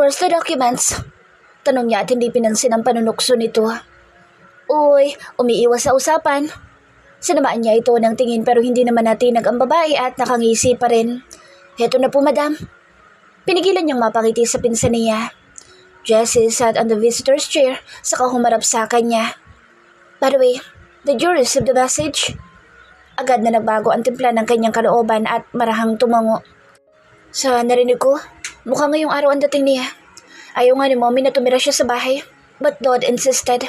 Where's the documents? Tanong niya at hindi pinansin ang panunukso nito. Uy, umiiwas sa usapan. Sinamaan niya ito ng tingin pero hindi naman natinag ang babae at nakangisi pa rin. Heto na po, madam. Pinigilan niyang mapangiti sa pinsan niya. Jessie sat on the visitor's chair saka humarap sa kanya. By the way, did you receive the message? Agad na nagbago ang timpla ng kanyang kalooban at marahang tumango. Sa narinig ko, mukhang ngayong araw ang dating niya. Ayaw nga ni mommy na tumira siya sa bahay. But Dad insisted.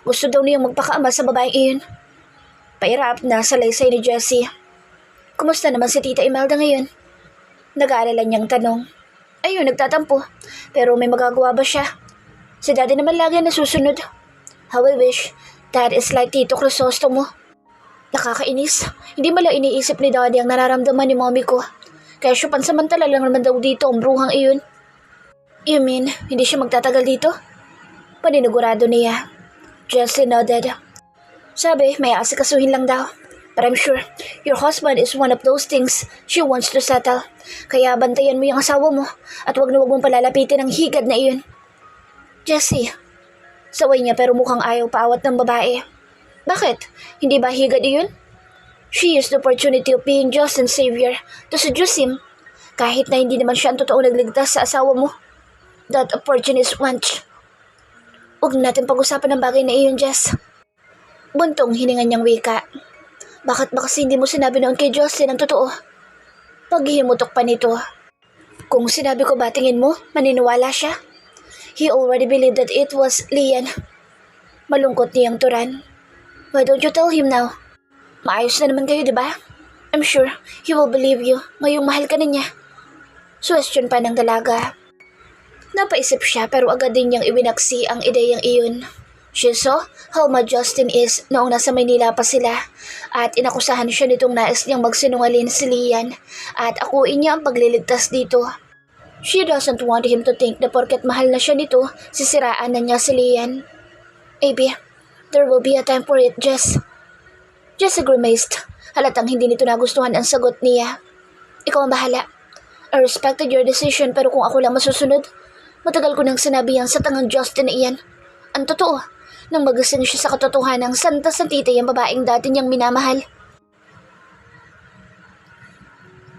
Gusto daw niyang magpakaama sa babaeng iyon. Pairap na sa laysay ni Jessie. Kumusta naman si Tita Imelda ngayon? Nag-aalala niyang tanong. Ayun, nagtatampo. Pero may magagawa ba siya? Si Daddy naman lagi nasusunod. How I wish Dad is like Tito Crisostomo. Nakakainis. Hindi mala iniisip ni Daddy ang nararamdaman ni mommy ko. Kaya siya pansamantala lang naman daw dito ang bruhang iyon. You mean, hindi siya magtatagal dito? Paninigurado niya. Jessie nodded. Sabi, may asikasuhin lang daw. But I'm sure your husband is one of those things she wants to settle. Kaya bantayan mo yung asawa mo at wag na wag mong palalapitin ang higad na iyon. Jessie. Saway niya pero mukhang ayaw paawat ng babae. Bakit? Hindi ba higad iyon? She used the opportunity of being Justin's savior to seduce him. Kahit na hindi naman siya ang totoo nagligtas sa asawa mo. That opportunist wench. Huwag natin pag-usapan ng bagay na iyon, Jess. Buntong hininga niyang wika. Bakit ba kasi hindi mo sinabi noon kay Justin ang totoo? Paghihimutok pa nito. Kung sinabi ko ba tingin mo, maniniwala siya? He already believed that it was Lian. Malungkot niyang turan. Why don't you tell him now? Maayos na naman kayo, di ba? I'm sure he will believe you ngayong mahal ka na niya. Suwestiyon pa ng dalaga. Napaisip siya pero agad din niyang iwinaksi ang ideyang iyon. She saw how mad Justin is noong nasa Maynila pa sila at inakusahan siya nitong nais niyang magsinungaling si Lian at akuin niya ang pagliligtas dito. She doesn't want him to think na porket mahal na siya nito, sisiraan na niya si Lian. Maybe, there will be a time for it, Jess. Jess grimaced. Halatang hindi nito nagustuhan ang sagot niya. Ikaw ang bahala. I respected your decision pero kung ako lang masusunod, matagal ko nang sinabi yan sa tangang Justin na iyan. Ang totoo, nang magising siya sa katotohanang santa sa tita yung babaeng dati niyang minamahal.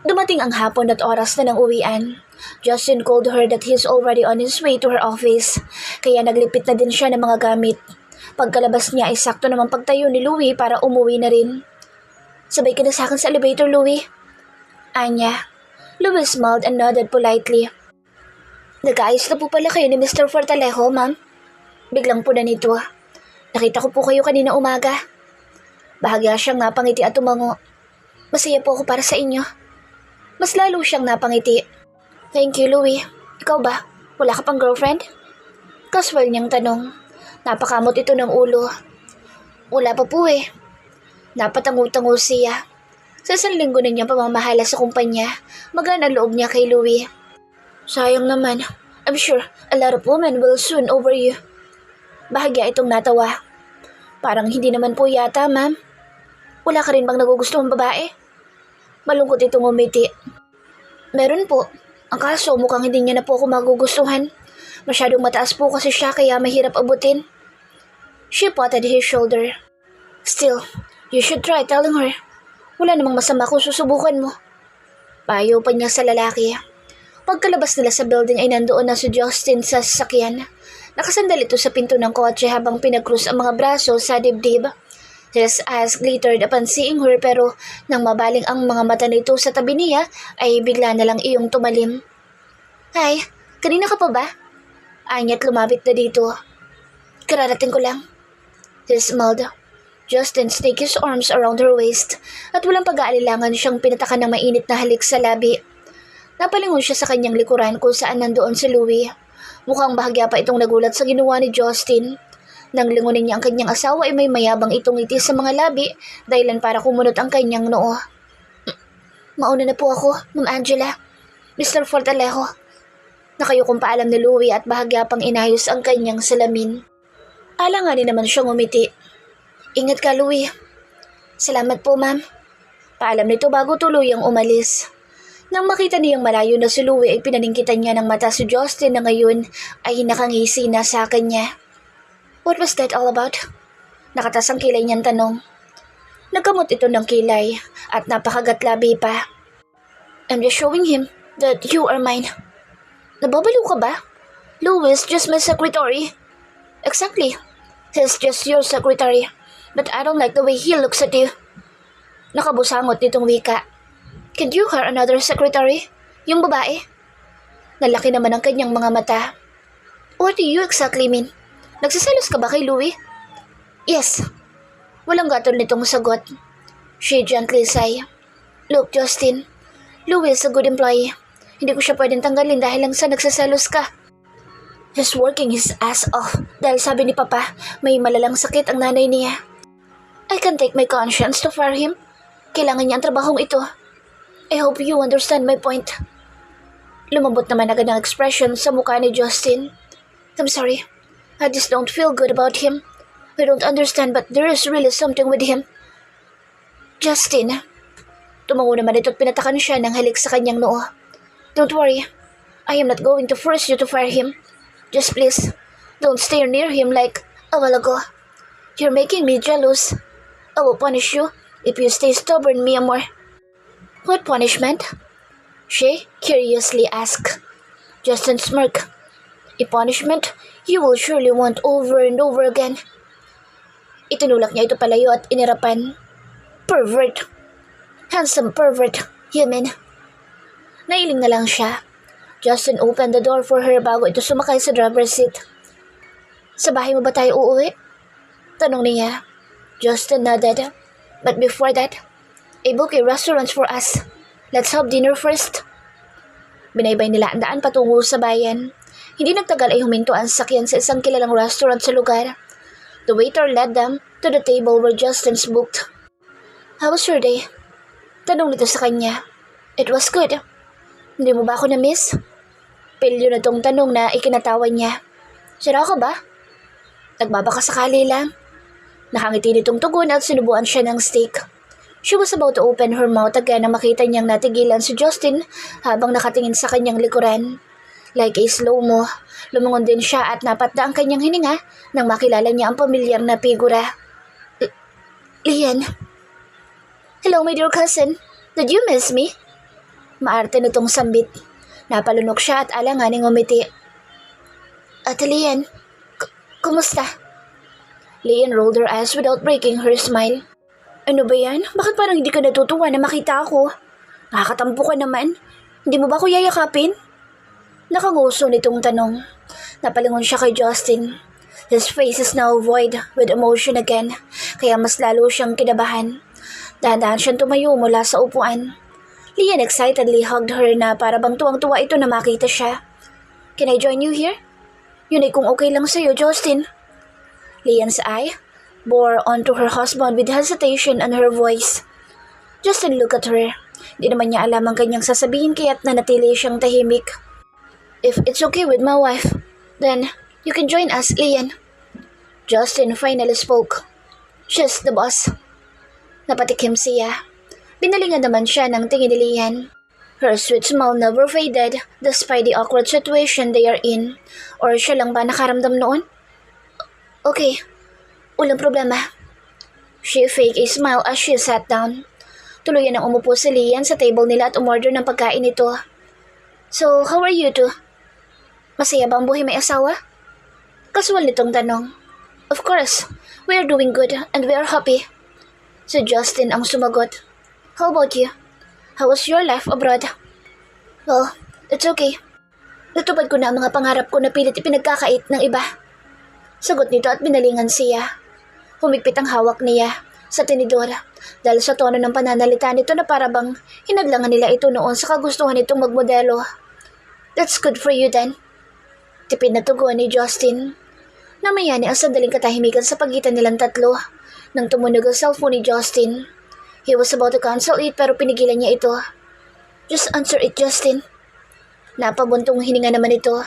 Dumating ang hapon at oras na ng uwian. Justin called her that he is already on his way to her office, kaya naglipit na din siya ng mga gamit. Pagkalabas niya ay sakto naman pagtayo ni Louie para umuwi na rin. Sabay ka na sa akin sa elevator, Louie. Anya. Louie smiled and nodded politely. Nag-aayos na po pala kayo ni Mr. Fortalejo, ma'am. Biglang po na nito. Nakita ko po kayo kanina umaga. Bahagya siyang napangiti at tumango. Masaya po ako para sa inyo. Mas lalo siyang napangiti. Thank you, Louie. Ikaw ba? Wala ka pang girlfriend? Casual niyang tanong. Napakamot ito ng ulo. Wala pa po eh. Napatango-tango siya. Sa isang linggo na niyang pamamahala sa kumpanya, magaan ang loob niya kay Louie. Sayang naman. I'm sure a lot of women will soon over you. Bahagya itong natawa. Parang hindi naman po yata, ma'am. Wala ka rin bang nagugustuhang babae? Malungkot itong umiti. Meron po. Ang kaso mukhang hindi niya na po ako magugustuhan. Masyadong mataas po kasi siya kaya mahirap abutin. She patted his shoulder. Still, you should try telling her. Wala namang masama kung susubukan mo. Payo pa niya sa lalaki. Pagkalabas nila sa building ay nandoon na si Justin sa sasakyan. Nakasandal ito sa pinto ng kotse habang pinag-cross ang mga braso sa dibdib. His eyes glittered upon seeing her pero nang mabaling ang mga mata nito sa tabi niya ay bigla na lang iyong tumalim. Hi, kanina ka pa ba? Anya't lumapit na dito. Kararating ko lang. He smiled. Justin snaked his arms around her waist at walang pag-aalilangan siyang pinatakan ng mainit na halik sa labi. Napalingon siya sa kanyang likuran kung saan nandoon si Louie. Mukhang bahagya pa itong nagulat sa ginawa ni Justin. Nang lingunin niya ang kanyang asawa ay may mayabang itong ngiti sa mga labi dahilan para kumunot ang kanyang noo. Mauna na po ako, Ma'am Angela. Mr. Fortalejo. Nakayukong paalam ni Louie at bahagya pang inayos ang kanyang salamin. Alanganin naman siyang umiti. Ingat ka, Louie. Salamat po, ma'am. Paalam nito bago tuluyang umalis. Nang makita niyang malayo na si Louie ay pinaningkitan niya ng mata si Justin na ngayon ay nakangisi na sa kanya. What was that all about? Nakatas ang kilay niyang tanong. Nagkamot ito ng kilay at napakagatlabi pa. I'm just showing him that you are mine. Nababaliw ka ba? Louie is just my secretary. Exactly. He's just your secretary. But I don't like the way he looks at you. Nakabusangot nitong wika. Can you hire another secretary? Yung babae? Nalaki naman ang kanyang mga mata. What do you exactly mean? Nagsiselos ka ba kay Louie? Yes. Walang gatol nitong sagot. She gently sighed. Look, Justin. Louie is a good employee. Hindi ko siya pwedeng tanggalin dahil lang sa nagsiselos ka. He's working his ass off dahil sabi ni Papa may malalang sakit ang nanay niya. I can take my conscience to fire him. Kailangan niya ang trabahong ito. I hope you understand my point. Lumambot naman agad ang expression sa mukha ni Justin. I'm sorry. I just don't feel good about him. I don't understand but there is really something with him. Justin. Tumango naman ito at pinatakan siya ng halik sa kanyang noo. Don't worry. I am not going to force you to fire him. Just please, don't stay near him like a while ago. You're making me jealous. I will punish you if you stay stubborn me more. What punishment? She curiously asked. Justin smirked. A punishment you will surely want over and over again. Itinulak niya ito palayo at inirapan. Pervert. Handsome pervert, you mean? Nailing na lang siya. Justin opened the door for her bago ito sumakay sa driver's seat. Sa bahay mo ba tayo uuwi? Tanong niya. Justin nodded. But before that, I book a restaurant for us. Let's have dinner first. Binaybay nila ang daan patungo sa bayan. Hindi nagtagal ay huminto ang sakyan sa isang kilalang restaurant sa lugar. The waiter led them to the table where Justin's booked. How was your day? Tanong nito sa kanya. It was good. Hindi mo ba ako na-miss? Pilyo na tong tanong na ikinatawan niya. Sira ka ba? Nagbabaka sakali lang. Nakangiti nitong tugon at sinubuan siya ng steak. She was about to open her mouth again nang makita niyang natigilan si Justin habang nakatingin sa kanyang likuran. Like a slow-mo, lumungon din siya at napatda ang kanyang hininga nang makilala niya ang pamilyar na figura. Lian. Hello, my dear cousin. Did you miss me? Maarte nitong sambit. Napalunok siya at alanganing umiti. Ate Lian, kumusta? Lian rolled her eyes without breaking her smile. Ano ba yan? Bakit parang hindi ka natutuwa na makita ako? Nakakatampo ka naman. Hindi mo ba ako yayakapin? Nakanguso nitong tanong. Napalingon siya kay Justin. His face is now void with emotion again, kaya mas lalo siyang kinabahan. Dahan-dahan siyang tumayo mula sa upuan. Lian excitedly hugged her na para bang tuwang-tuwa ito na makita siya. Can I join you here? Yun ay kung okay lang sa'yo, Justin. Lian's eye bore onto her husband with hesitation on her voice. Justin looked at her. Di naman niya alam ang kanyang sasabihin kaya't nanatili siyang tahimik. If it's okay with my wife, then you can join us, Lian. Justin finally spoke. She's the boss. Napatikim siya. Binalingan naman siya ng tingin ni Lian. Her sweet smile never faded despite the awkward situation they are in. Or siya lang ba nakaramdam noon? Okay. Walang problema. She faked a smile as she sat down. Tuluyan ang umupo si Lian sa table nila at umorder ng pagkain nito. So, how are you two? Masaya ba ang buhay may asawa? Kasual nitong tanong. Of course, we are doing good and we are happy. Si Justin ang sumagot. How about you? How was your life abroad? Well, it's okay. Natupad ko na ang mga pangarap ko na pilit ipinagkakait ng iba. Sagot nito at binalingan siya. Humigpit ang hawak niya sa tinidor dahil sa tono ng pananalita nito na parabang hinaglangan nila ito noon sa kagustuhan nitong magmodelo. That's good for you then. Tipid na tugon ni Justin. Namayani ang sandaling katahimikan sa pagitan nilang tatlo nang tumunog ang cellphone ni Justin. He was about to cancel it pero pinigilan niya ito. Just answer it, Justin. Napabuntong hininga naman ito.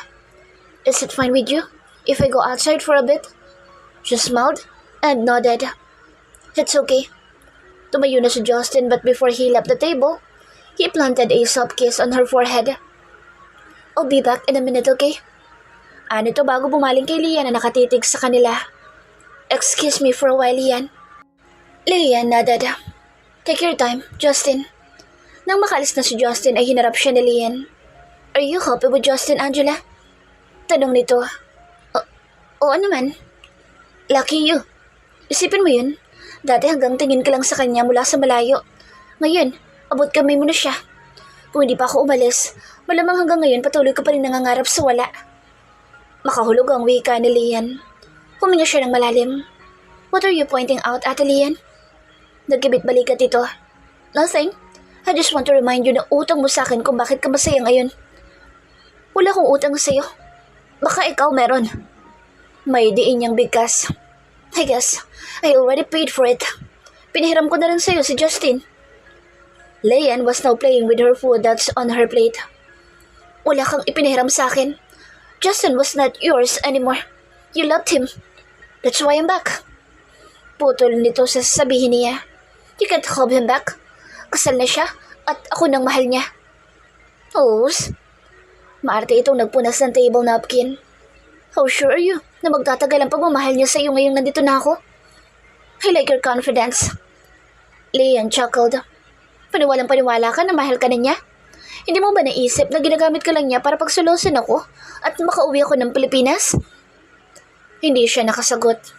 Is it fine with you if I go outside for a bit? She smiled and nodded. It's okay. Tumayo na si Justin but before he left the table, He planted a soft kiss on her forehead. I'll be back in a minute, okay? Ano to bago bumaling kay Lian na nakatitig sa kanila. Excuse me for a while, Lian. Lian nodded. Take your time, Justin. Nang makalis na si Justin ay hinarap siya ni Lian. Are you happy with Justin, Angela? Tanong nito. Oo naman. Lucky you. Isipin mo yun. Dati hanggang tingin ka lang sa kanya mula sa malayo. Ngayon, abot kamay mo na siya. Kung hindi pa ako umalis, malamang hanggang ngayon patuloy ka pa rin nangangarap sa wala. Makahulog ang wika ni Lian. Huminga siya ng malalim. What are you pointing out, Ate Lian? Nagkibit balikat ito. Nothing. I just want to remind you na utang mo sa akin kung bakit ka masaya ngayon. Wala akong utang sa'yo. Baka ikaw meron. May diin niyang bigkas. I guess, I already paid for it. Pinahiram ko na rin sa'yo si Justin. Lian was now playing with her food that's on her plate. Wala kang ipinahiram sa akin. Justin was not yours anymore. You loved him. That's why I'm back. Putol nito sa sasabihin niya. You can't have him back. Kasal na siya at ako nang mahal niya. Oos. Maarte itong nagpunas ng table napkin. How sure are you na magtatagal ang pagmamahal niya sa iyo ngayong nandito na ako? I like your confidence. Lian chuckled. Paniwalang-paniwala ka na mahal ka na niya? Hindi mo ba naisip na ginagamit ka lang niya para pagsulosan ako at makauwi ako ng Pilipinas? Hindi siya nakasagot.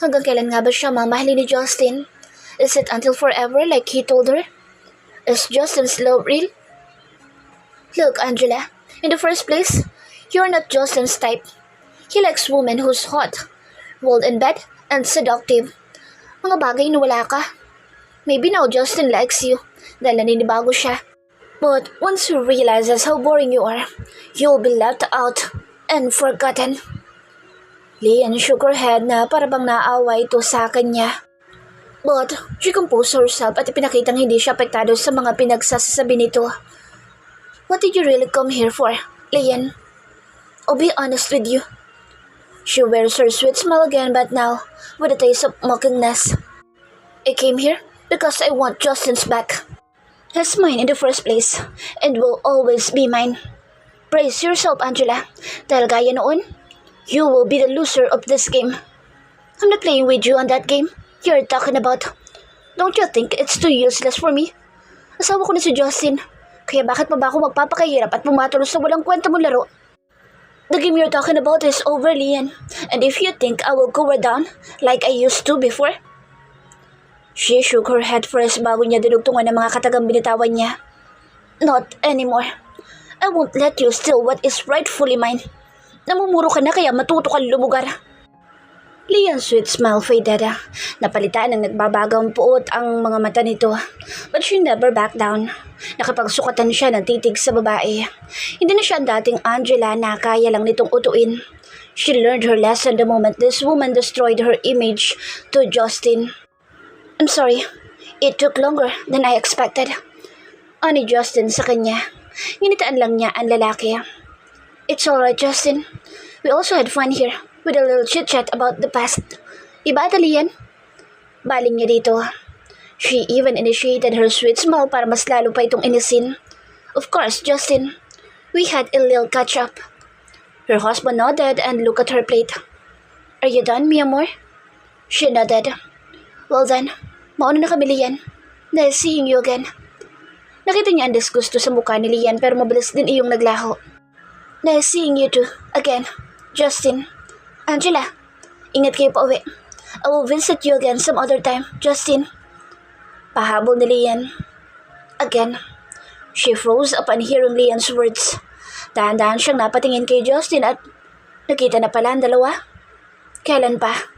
Hanggang kailan nga ba siya mamahalin ni Justin? Is it until forever like he told her? Is Justin's love real? Look, Angela, in the first place, you're not Justin's type. He likes women who's hot, bold in bed, and seductive. Mga bagay na wala ka. Maybe now Justin likes you dahil naninibago siya. But once he realizes how boring you are, you'll be left out and forgotten. Lian shook her head na parabang naawa ito sa kanya. But she composed herself at ipinakitang hindi siya apektado sa mga pinagsasabi nito. What did you really come here for, Lian? I'll be honest with you. She wears her sweet smile again but now with a taste of mockingness. I came here because I want Justin's back. He's mine in the first place and will always be mine. Brace yourself, Angela, dahil gaya noon, you will be the loser of this game. I'm not playing with you on that game you're talking about. Don't you think it's too useless for me? Asawa ko na si Justin, kaya bakit pa ba ako magpapakahirap at pumatulos sa walang kwenta mong laro? The game you're talking about is over, Lian, and if you think I will go her down like I used to before. She shook her head first bago niya dinugtungan ng mga katagang binitawan niya. Not anymore. I won't let you steal what is rightfully mine. Namumuro ka na kaya matuto kang lumugar. Lian's sweet smile faded. Napalitan ng nagbabagong puot ang mga mata nito. But she never backed down. Nakipagsukatan siya ng titig sa babae. Hindi na siya ang dating Angela na kaya lang nitong utuin. She learned her lesson the moment this woman destroyed her image to Justin. I'm sorry, it took longer than I expected. Ani Justin sa kanya. Nginitaan lang niya ang lalaki. It's alright, Justin. We also had fun here with a little chit-chat about the past. Diba, Lian? Baling niya dito. She even initiated her sweet smile para mas lalo pa itong inisin. Of course, Justin. We had a little catch-up. Her husband nodded and looked at her plate. Are you done, mi amor? She nodded. Well then, mauna na kami, Lian. Nice seeing you again. Nakita niya ang disgusto sa mukha ni Lian pero mabilis din iyong naglaho. Nice seeing you too, again, Justin. Angela, ingat kayo pa uwi. I will visit you again some other time, Justin. Pahabol ni Lian. Again. She froze upon hearing Lian's words. Dahan-dahan siyang napatingin kay Justin at nakita na pala ang dalawa. Kailan pa?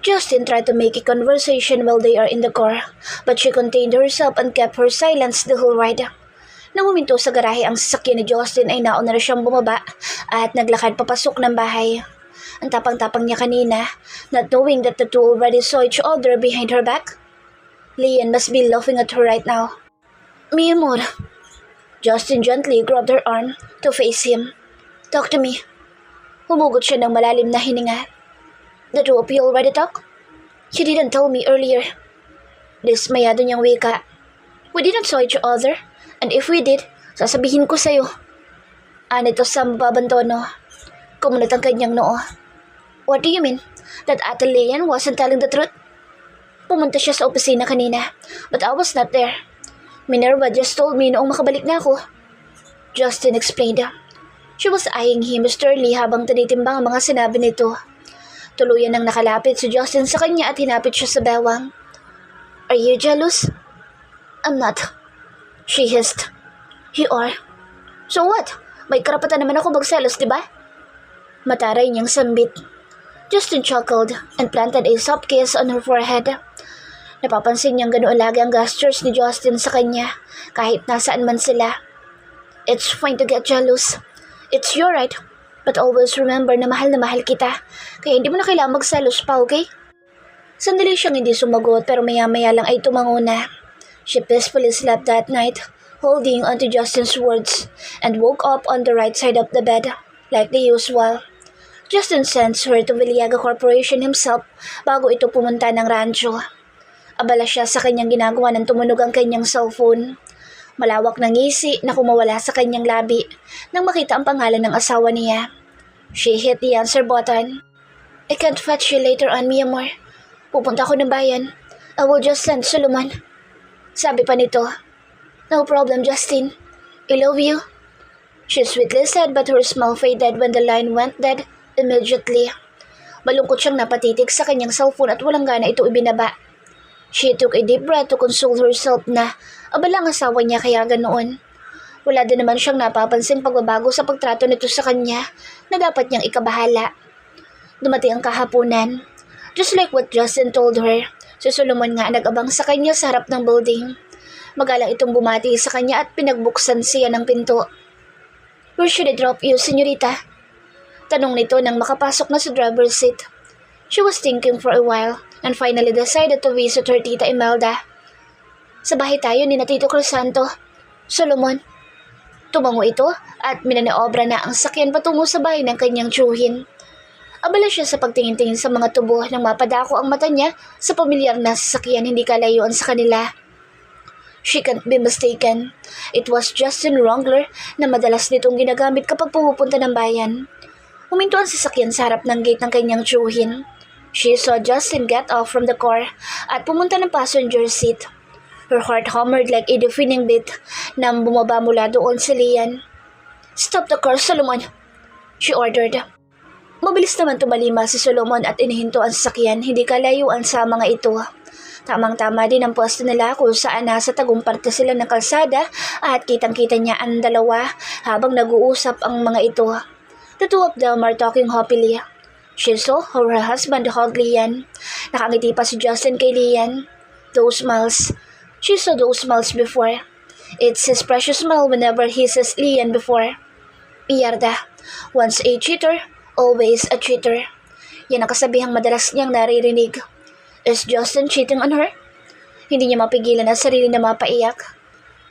Justin tried to make a conversation while they are in the car, but she contained herself and kept her silence the whole ride. Nang huminto sa garahe ang sasakyan ni Justin ay nauna na siyang bumaba at naglakad papasok ng bahay. Ang tapang-tapang niya kanina, not knowing that the two already saw each other behind her back. Lian must be laughing at her right now. Mi amor. Justin gently grabbed her arm to face him. Talk to me. Humugot siya ng malalim na hininga. The two of you already talk? You didn't tell me earlier. Dismayado niyang wika. We didn't saw each other, and if we did, sasabihin ko sa'yo. Anito sa mababantono. Kumunot ang kanyang noo. What do you mean? That Ate Lian wasn't telling the truth? Pumunta siya sa opisina kanina, but I was not there. Minerva just told me noong makabalik na ako. Justin explained. She was eyeing him sternly habang tinitimbang ang mga sinabi nito. Tuluyan nang nakalapit si Justin sa kanya at hinapit siya sa bewang. Are you jealous? I'm not. She hissed. You are. So what? May karapatan naman ako magselos, di ba? Mataray niyang sambit. Justin chuckled and planted a soft kiss on her forehead. Napapansin niyang ganoon lagi ang gestures ni Justin sa kanya kahit nasaan man sila. It's fine to get jealous. It's your right. But always remember na mahal kita. Kaya hindi mo na kailangang magselos pa, okay? Sandali siyang hindi sumagot pero maya-maya lang ay tumango na. She peacefully slept that night, holding onto Justin's words, and woke up on the right side of the bed, like the usual. Justin sent her to Viliaga Corporation himself bago ito pumunta ng rancho. Abala siya sa kanyang ginagawa nang tumunog ang kanyang cellphone. Malawak na ngisi na kumawala sa kanyang labi nang makita ang pangalan ng asawa niya. She hit the answer button. I can't fetch you later on, mi amor. Pupunta ako ng bayan. I will just send Solomon. Sabi pa nito. No problem, Justin. I love you. She sweetly said but her smile faded when the line went dead immediately. Malungkot siyang napatitig sa kanyang cellphone at walang gana ito ibinaba. She took a deep breath to console herself na abala ang asawa niya kaya ganoon. Wala din naman siyang napapansing pagbabago sa pagtrato nito sa kanya na dapat niyang ikabahala. Dumating ang kahaponan. Just like what Justin told her, si Solomon nga nag-abang sa kanya sa harap ng building. Magalang itong bumati sa kanya at pinagbuksan siya ng pinto. Where should I drop you, senyorita? Tanong nito nang makapasok na sa driver's seat. She was thinking for a while and finally decided to visit her tita Imelda. Sa bahay tayo ni na Tito Crisanto. Solomon. Tumango ito at minaneobra na ang sakyan patungo sa bahay ng kanyang tiyuhin. Abala siya sa pagtingin-tingin sa mga tubo nang mapadako ang mata niya sa pamilyar na sasakyan hindi kalayuan sa kanila. She can't be mistaken. It was Justin Wrangler na madalas nitong ginagamit kapag pumupunta ng bayan. Huminto ang sasakyan sa harap ng gate ng kanyang tiyuhin. She saw Justin get off from the car at pumunta ng passenger seat. Her heart hammered like a deafening beat nang bumaba mula doon si Lian. Stop the car, Solomon! She ordered. Mabilis naman tumalima si Solomon at inihinto ang sasakyan hindi kalayuan sa mga ito. Tamang-tama din ang pwesto nila kung saan nasa tagong parte sila ng kalsada at kitang-kita niya ang dalawa habang nag-uusap ang mga ito. The two of them are talking happily. She saw how her husband hugged Lian. Nakangiti pa si Justin kay Lian. Those smiles. She saw those smiles before. It's his precious smile whenever he sees Lian before. Miyarda. Once a cheater, always a cheater. Yan ang kasabihang madalas niyang naririnig. Is Justin cheating on her? Hindi niya mapigilan ang sarili na mapaiyak.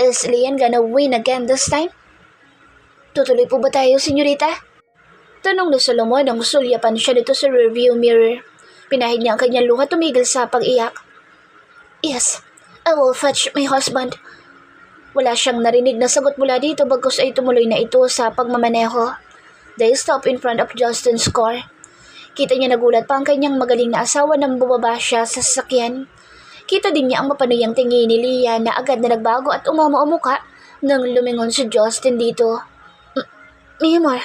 Is Lian gonna win again this time? Tutuloy po ba tayo, senyorita? Tanong ni Solomon nang sulyapan siya dito sa rearview mirror. Pinahid niya ang kanyang luha tumigil sa pag-iyak. Yes, I will fetch my husband. Wala siyang narinig na sagot mula dito bagkus ay tumuloy na ito sa pagmamaneho. They stopped in front of Justin's car. Kita niya nagulat pa ang kanyang magaling na asawa nang bumaba siya sa sasakyan. Kita din niya ang mapanuyang tingin ni Leah na agad na nagbago at umama ang muka nang lumingon si Justin dito. Mi amor,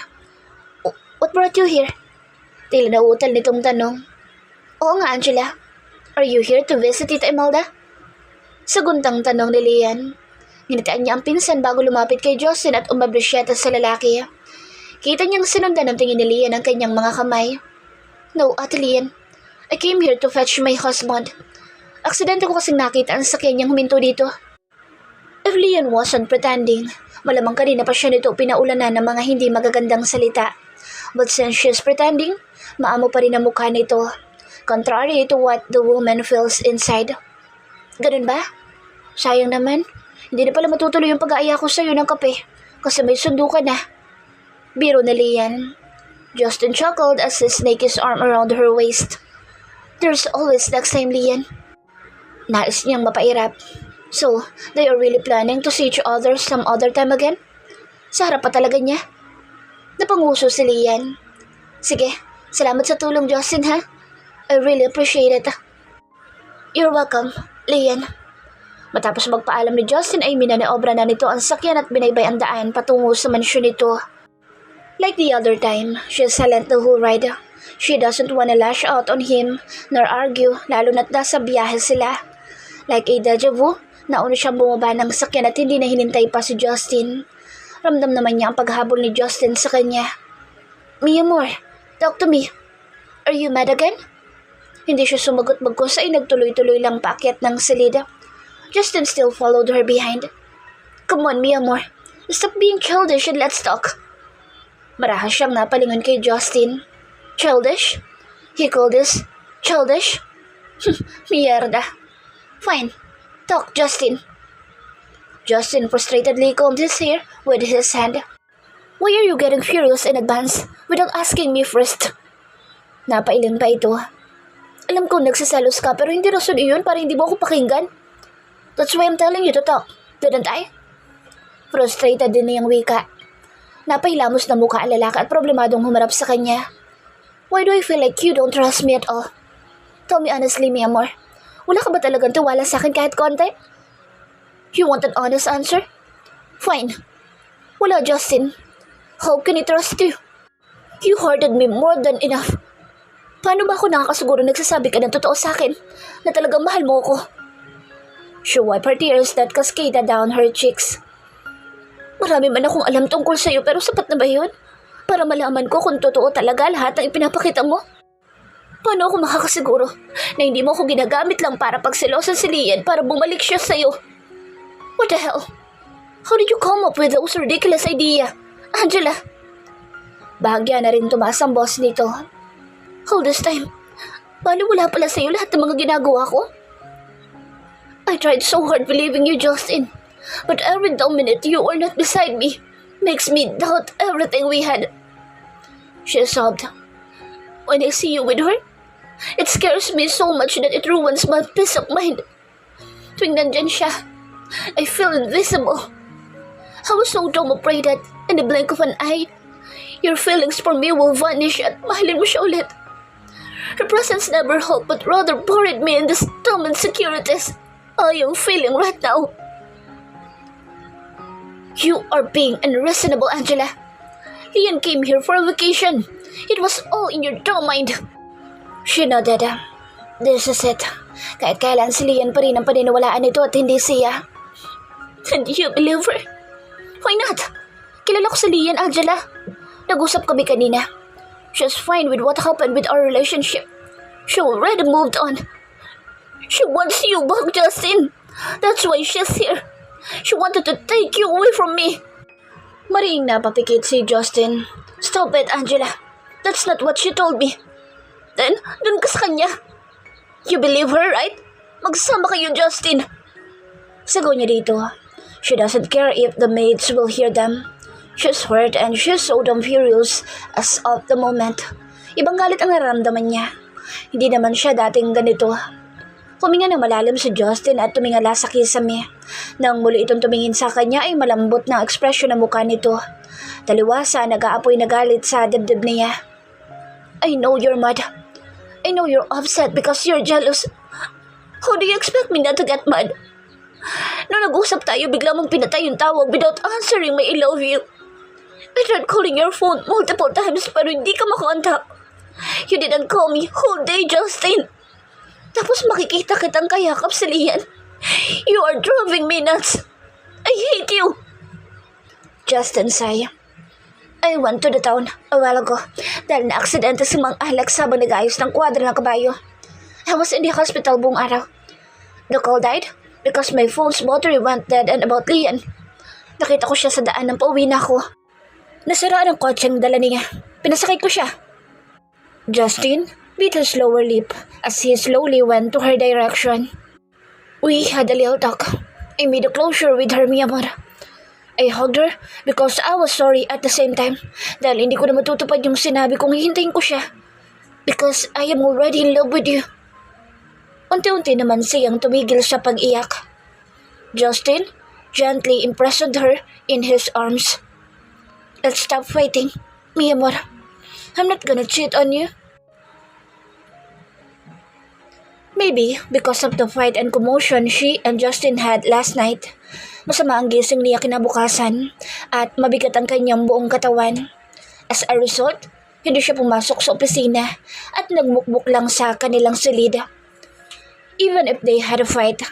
what brought you here? Tila nauutal nitong tanong. Oo nga, Angela. Are you here to visit Tita Imelda? Saguntang tanong ni Lian. Nginitaan niya ang pinsan bago lumapit kay Justin at umabrisyeta sa lalaki. Kita niyang sinundan ng tingin ni Lian ang kanyang mga kamay. No, Ate Lian. I came here to fetch my husband. Aksidente ko kasing nakita ang sakyan niyang huminto dito. If Lian wasn't pretending, malamang kanina pa siya nito pinaulanan ng mga hindi magagandang salita. But since she's pretending, maamo pa rin ang mukha nito. Contrary to what the woman feels inside. Ganun ba? Sayang naman. Hindi na pala matutuloy yung pag-aaya ko sa'yo ng kape. Kasi may sundo ka na. Biro na Lian. Justin chuckled as he snaked his arm around her waist. There's always next time, Lian. Nais niyang mapairap. So, they are really planning to see each other some other time again? Sa harap pa talaga niya. Napanguso si Lian. Sige, salamat sa tulong, Justin, ha? I really appreciate it. You're welcome, Lian. Matapos magpaalam ni Justin ay minaneobra na nito ang sakyan at binaybay ang daan patungo sa mansyon nito. Like the other time, she is silent the whole ride. She doesn't wanna lash out on him nor argue, lalo na't nasa biyahe sila. Like a deja vu, nauna siyang bumaba ng sakyan at hindi na hinintay pa si Justin. Ramdam naman niya ang paghabol ni Justin sa kanya. Mi amor, talk to me. Are you mad again? Hindi siya sumagot bagkus ay nagtuloy-tuloy lang paakyat ng silid. Justin still followed her behind. Come on, mi amor. Stop being childish and let's talk. Marahas siyang napalingon kay Justin. Childish? He called this childish? Mierda. Fine. Talk, Justin. Justin frustratedly combed his hair with his hand. Why are you getting furious in advance without asking me first? Napailing pa ito. Alam ko nagsiselos ka pero hindi rason iyon para hindi mo ako pakinggan. That's why I'm telling you to talk, didn't I? Frustrated din niyang wika. Napailamos na mukha ang lalaki at problemadong humarap sa kanya. Why do I feel like you don't trust me at all? Tell me honestly, mi amor. Wala ka ba talagang tiwala sa akin kahit konti? You want an honest answer? Fine. Wala, Justin. How can I trust you? You hurted me more than enough. Paano ba ako nakakasiguro nagsasabi ka ng totoo sa akin na talagang mahal mo ko? She wiped her tears that cascaded down her cheeks. Marami man akong alam tungkol sa'yo pero sapat na ba yun? Para malaman ko kung totoo talaga lahat ng ipinapakita mo? Paano ako makakasiguro na hindi mo ako ginagamit lang para pagselosan si Lian para bumalik siya sa'yo? What the hell? How did you come up with those ridiculous idea? Angela? Bahagya na rin tumaas ang boss nito. All this time, wala pala sa'yo lahat ng mga ginagawa ko? I tried so hard believing you, Justin. But every minute you are not beside me makes me doubt everything we had. She sobbed. When I see you with her, it scares me so much that it ruins my peace of mind. Tuwing nandyan siya, I feel invisible. I was so dumb afraid that in the blink of an eye, your feelings for me will vanish at mahalin mo siya ulit. Her presence never helped but rather buried me in this dumb insecurities I am feeling right now. You are being unreasonable, Angela. Lian came here for a vacation. It was all in your dumb mind. She nodded. This is it. Kahit kailan si Lian pa rin ang paniniwalaan nito at hindi siya. And you believe her? Why not? Kilala ko si Lian, Angela. Nag-usap kami kanina. She's fine with what happened with our relationship. She already moved on. She wants you back, Justin. That's why she's here. She wanted to take you away from me. Maring napapikit si Justin. Stop it, Angela. That's not what she told me. Then, dun ka sa kanya. You believe her, right? Magsama kayo, Justin. Sagot niya dito. She doesn't care if the maids will hear them. She's hurt and she's so damn furious as of the moment. Ibang galit ang nararamdaman niya. Hindi naman siya dating ganito. Huminga na malalim si Justin at tumingala sa kisame. Nang muli itong tumingin sa kanya ay malambot na ekspresyon ng mukha nito. Taliwasa, nag-aapoy na galit sa dibdib niya. I know you're mad. I know you're upset because you're jealous. How do you expect me not to get mad? Nung nag-usap tayo, bigla mong pinatay yung tawag without answering my I love you. I tried calling your phone multiple times pero hindi ka makontak. You didn't call me whole day, Justin. Tapos makikita kitang kayakap sa Lian. You are driving me nuts. I hate you. Justin sighed. I went to the town a while ago dahil na-aksidente si Mang Alex habang nag-ayos ng kwadra ng kabayo. I was in the hospital buong araw. The call died because my phone's battery went dead and about Lian. Nakita ko siya sa daan ng pauwi na ako. Nasiraan ang kotseng dala niya. Pinasakay ko siya. Justin bit his lower lip as he slowly went to her direction. We had a little talk. I made a closure with her, mi amor. I hugged her because I was sorry at the same time dahil hindi ko na matutupad yung sinabi kong hihintayin ko siya. Because I am already in love with you. Unti-unti naman siyang tumigil sa pag-iyak. Justin gently imprisoned her in his arms. Let's stop fighting, mi amor. I'm not gonna cheat on you. Maybe because of the fight and commotion she and Justin had last night, masama ang gising niya kinabukasan at mabigat ang kanyang buong katawan. As a result, hindi siya pumasok sa opisina at nagmukmuk lang sa kanilang silid. Even if they had a fight,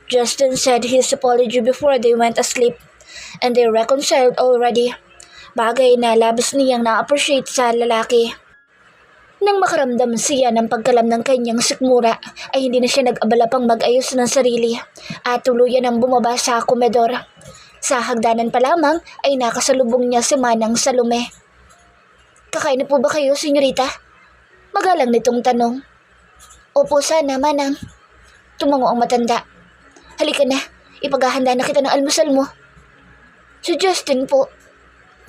Justin said his apology before they went asleep and they reconciled already, bagay na labis niyang na-appreciate sa lalaki. Nang makaramdam siya ng pagkalam ng kanyang sikmura ay hindi na siya nag-abala pang mag-ayos ng sarili at tuluyan ang bumaba sa komedor. Sa hagdanan pa lamang ay nakasalubong niya si Manang Salome. Kakain na po ba kayo, senyorita? Magalang nitong tanong. Opo sana, Manang. Tumango ang matanda. Halika na, ipaghahanda na kita ng almusal mo. Si Justin po.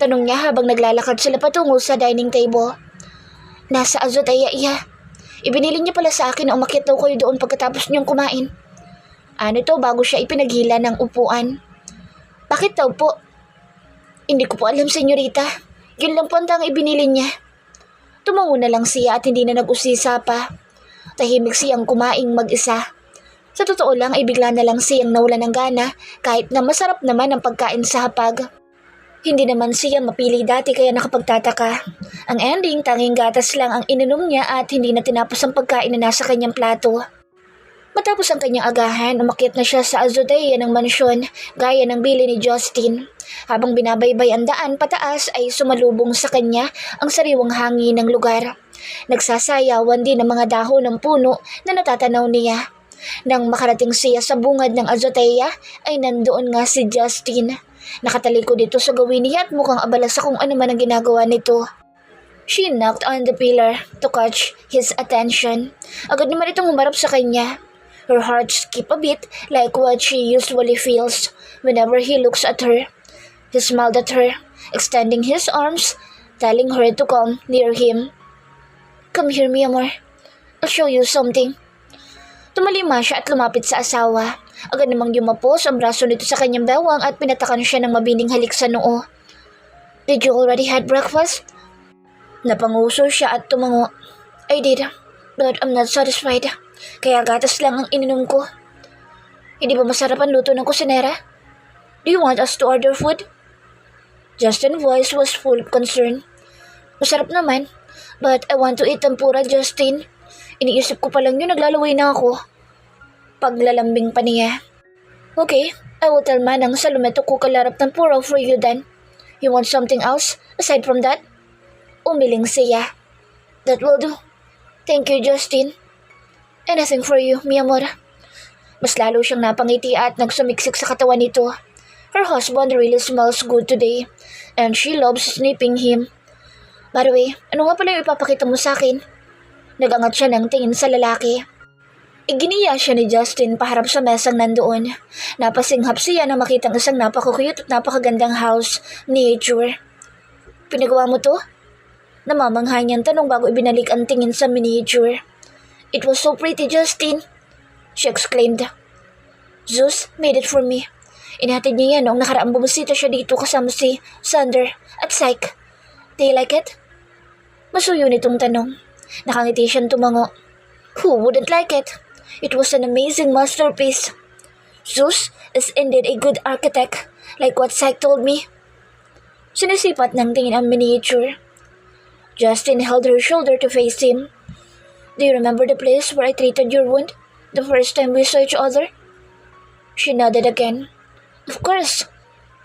Tanong niya habang naglalakad sila patungo sa dining table. Nasa azotea iya. Ibinili niya pala sa akin na umakyat daw kayo doon pagkatapos niyong kumain. Ano to bago siya ipinaghila ng upuan? Bakit daw po? Hindi ko po alam, senyorita. Yun lang po ang ibinili niya. Tumango na lang siya at hindi na nag-usisa pa. Tahimik siyang kumaing mag-isa. Sa totoo lang ay bigla na lang siyang nawalan ng gana kahit na masarap naman ang pagkain sa hapag. Hindi naman siya mapili dati kaya nakapagtataka. Ang ending, tanging gatas lang ang ininom niya at hindi na tinapos ang pagkain na nasa kanyang plato. Matapos ang kanyang agahan, umakyat na siya sa azotea ng mansyon gaya ng bili ni Justin. Habang binabaybay ang daan pataas ay sumalubong sa kanya ang sariwang hangin ng lugar. Nagsasayawan din ang mga dahon ng puno na natatanaw niya. Nang makarating siya sa bungad ng azotea ay nandoon nga si Justin. Nakatalikod dito sa gawin niya at mukhang abala sa kung ano man ang ginagawa nito. She knocked on the pillar to catch his attention. Agad naman itong humarap sa kanya. Her heart skipped a bit like what she usually feels whenever he looks at her. He smiled at her, extending his arms, telling her to come near him. Come here, mi amor. I'll show you something. Tumalima siya at lumapit sa asawa. Agad namang yumapos ang braso nito sa kanyang bewang at pinatakan siya ng mabinding halik sa noo. Did you already had breakfast? Napanguso siya at tumango. I did, but I'm not satisfied. Kaya gatas lang ang ininom ko. Hindi ba masarap ang luto ng kusinera? Do you want us to order food? Justin's voice was full of concern. Masarap naman, but I want to eat tempura, Justin. Iniisip ko pa lang yun, naglalaway na ako. Paglalambing pa niya. Okay, I will tell Manang Salome to cook a lot of tempura for you then. You want something else aside from that? Umiling siya. That will do. Thank you, Justin. Anything for you, mi amor. Mas lalo siyang napangiti at nagsumiksik sa katawan nito. Her husband really smells good today, and she loves sniffing him. By the way, ano nga pala yung ipapakita mo sa akin? Nagangat siya ng tingin sa lalaki. Iginiya siya ni Justin paharap sa mesang nandoon. Napasinghap siya na makitang isang napaka-cute at napakagandang house miniature. Pinagawa mo to? Namamangha niyang tanong bago ibinalik ang tingin sa miniature. It was so pretty, Justin, she exclaimed. Zeus made it for me. Inhatid niya yan noong nakaraang bumisita siya dito kasama si Sander at Syke. Do you like it? Masuyo nitong tanong. Nakangiti siyang tumango. Who wouldn't like it? It was an amazing masterpiece. Zeus is indeed a good architect, like what Syke told me. Sinisipat ng tingin ang miniature. Justin held her shoulder to face him. Do you remember the place where I treated your wound the first time we saw each other? She nodded again. Of course.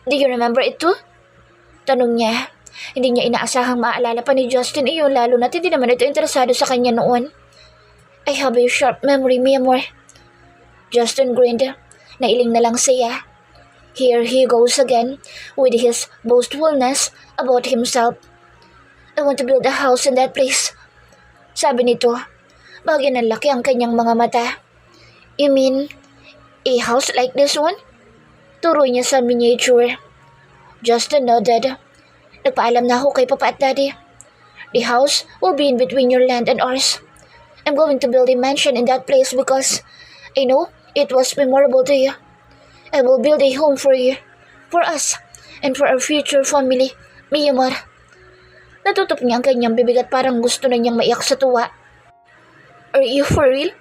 Do you remember it too? Tanong niya. Hindi niya inaasahang maalala pa ni Justin iyon lalo na't hindi naman ito interesado sa kanya noon. I have a sharp memory, mi amor. Justin grinned. Nailing na lang siya. Here he goes again with his boastfulness about himself. I want to build a house in that place. Sabi nito. Bagay ng laki ang kanyang mga mata. You mean, a house like this one? Turo niya sa miniature. Justin nodded. Nagpaalam na ako kay Papa at Daddy. The house will be in between your land and ours. I'm going to build a mansion in that place because I know it was memorable to you. I will build a home for you, for us, and for our future family, Miyamar. Natutup niya ang kanyang bibig at parang gusto na niyang maiyak sa tuwa. Are you for real?